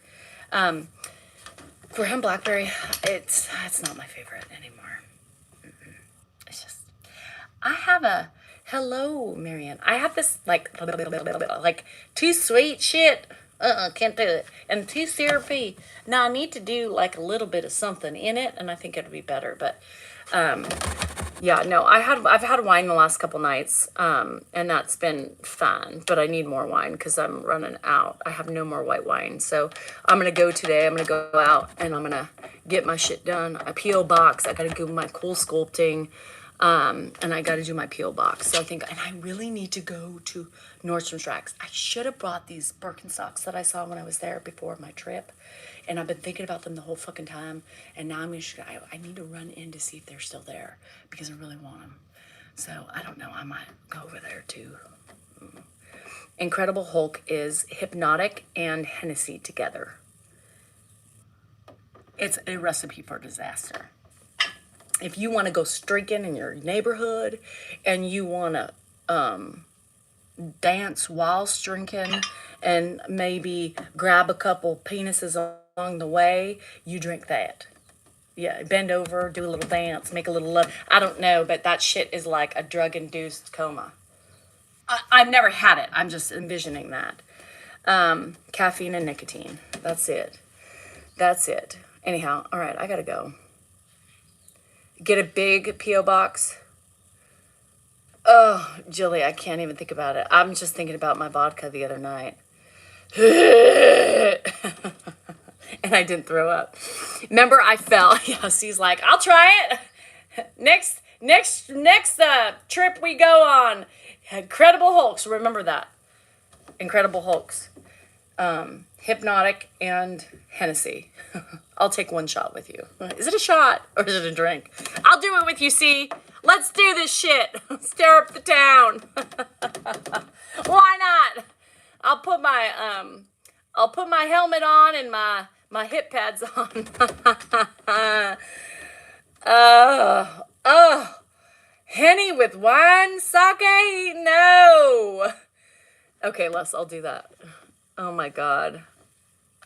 Graham Blackberry, it's not my favorite anymore. It's just, I have a, hello, Marianne. I have this, like too sweet shit. Can't do it. And too syrupy. Now, I need to do, like, a little bit of something in it, and I think it'll be better. But, yeah, no, I've had wine the last couple nights, and that's been fun. But I need more wine because I'm running out. I have no more white wine. So I'm going to go today. I'm going to go out, and I'm going to get my shit done. A P.O. box. I got to do my cool sculpting. And I got to do my P.O. box. So and I really need to go to Nordstrom Racks. I should have brought these Birkenstocks that I saw when I was there before my trip. And I've been thinking about them the whole fucking time. And now I need to run in to see if they're still there because I really want them. So I don't know. I might go over there too. Incredible Hulk is Hypnotic and Hennessy together. It's a recipe for disaster. If you want to go streaking in your neighborhood and you want to dance while drinking and maybe grab a couple penises along the way, you drink that. Yeah, bend over, do a little dance, make a little love. I don't know, but that shit is like a drug-induced coma. I've never had it. I'm just envisioning that. Caffeine and nicotine. That's it. Anyhow, all right, I gotta go. Get a big P.O. box. Oh, Julie, I can't even think about it. I'm just thinking about my vodka the other night. And I didn't throw up. Remember, I fell. Yeah, she's like, I'll try it. Next trip we go on. Incredible Hulks. Remember that. Incredible Hulks. Hypnotic and Hennessy. I'll take one shot with you. Is it a shot or is it a drink? I'll do it with you, see? Let's do this shit. Stir up the town. Why not? I'll put my helmet on and my hip pads on. Henny with wine, sake? No. Okay, Les, I'll do that. Oh my God.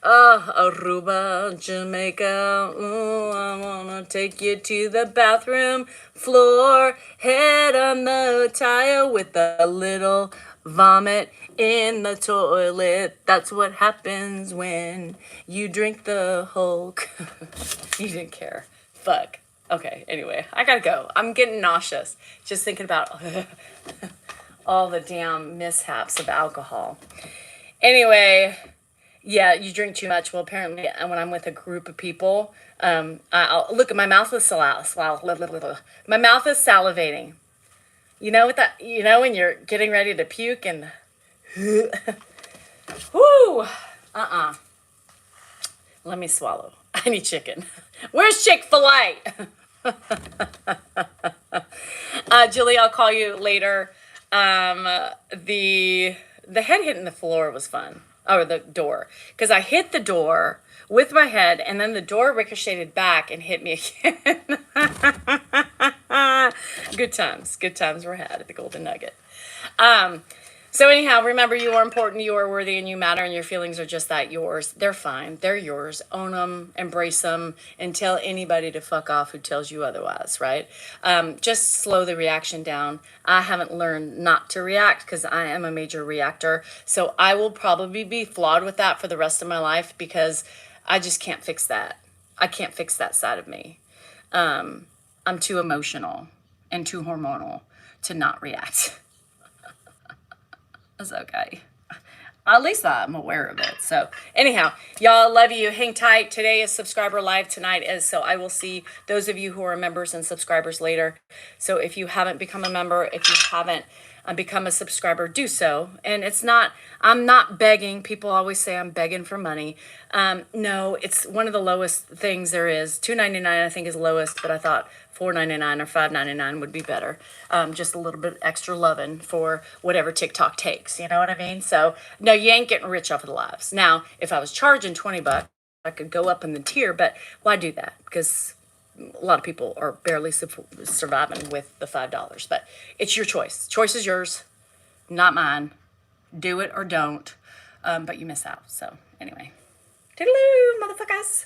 Aruba, Jamaica, ooh, I wanna take you to the bathroom floor, head on the tile with a little vomit in the toilet. That's what happens when you drink the Hulk. You didn't care. Fuck. Okay, anyway, I gotta go. I'm getting nauseous just thinking about all the damn mishaps of alcohol. Anyway, yeah, you drink too much. Well, apparently, when I'm with a group of people, I'll look at my mouth is my mouth is salivating. You know what that? You know when you're getting ready to puke and, whoo, Let me swallow. I need chicken. Where's Chick-fil-A? Julie, I'll call you later. The head hitting the floor was fun. Or the door. Because I hit the door with my head, and then the door ricocheted back and hit me again. Good times. Good times were had at the Golden Nugget. So anyhow, remember, you are important, you are worthy, and you matter, and your feelings are just that, yours. They're fine. They're yours. Own them, embrace them, and tell anybody to fuck off who tells you otherwise, right? Just slow the reaction down. I haven't learned not to react because I am a major reactor. So I will probably be flawed with that for the rest of my life because I just can't fix that. I can't fix that side of me. I'm too emotional and too hormonal to not react. It's okay. At least I'm aware of it. So anyhow, y'all, love you. Hang tight. Today is subscriber live. Tonight is, so I will see those of you who are members and subscribers later. So if you haven't become a member, if you haven't become a subscriber, do so. And it's not, I'm not begging. People always say I'm begging for money. No, it's one of the lowest things there is. $2.99 I think is lowest, but I thought $4.99 or $5.99 would be better. Just a little bit extra loving for whatever TikTok takes. You know what I mean? So no, you ain't getting rich off of the lives. Now, if I was charging $20, I could go up in the tier, but why do that? Because a lot of people are barely surviving with the $5. But it's your choice. Choice is yours, not mine. Do it or don't. But you miss out. So anyway, toodaloo, motherfuckers.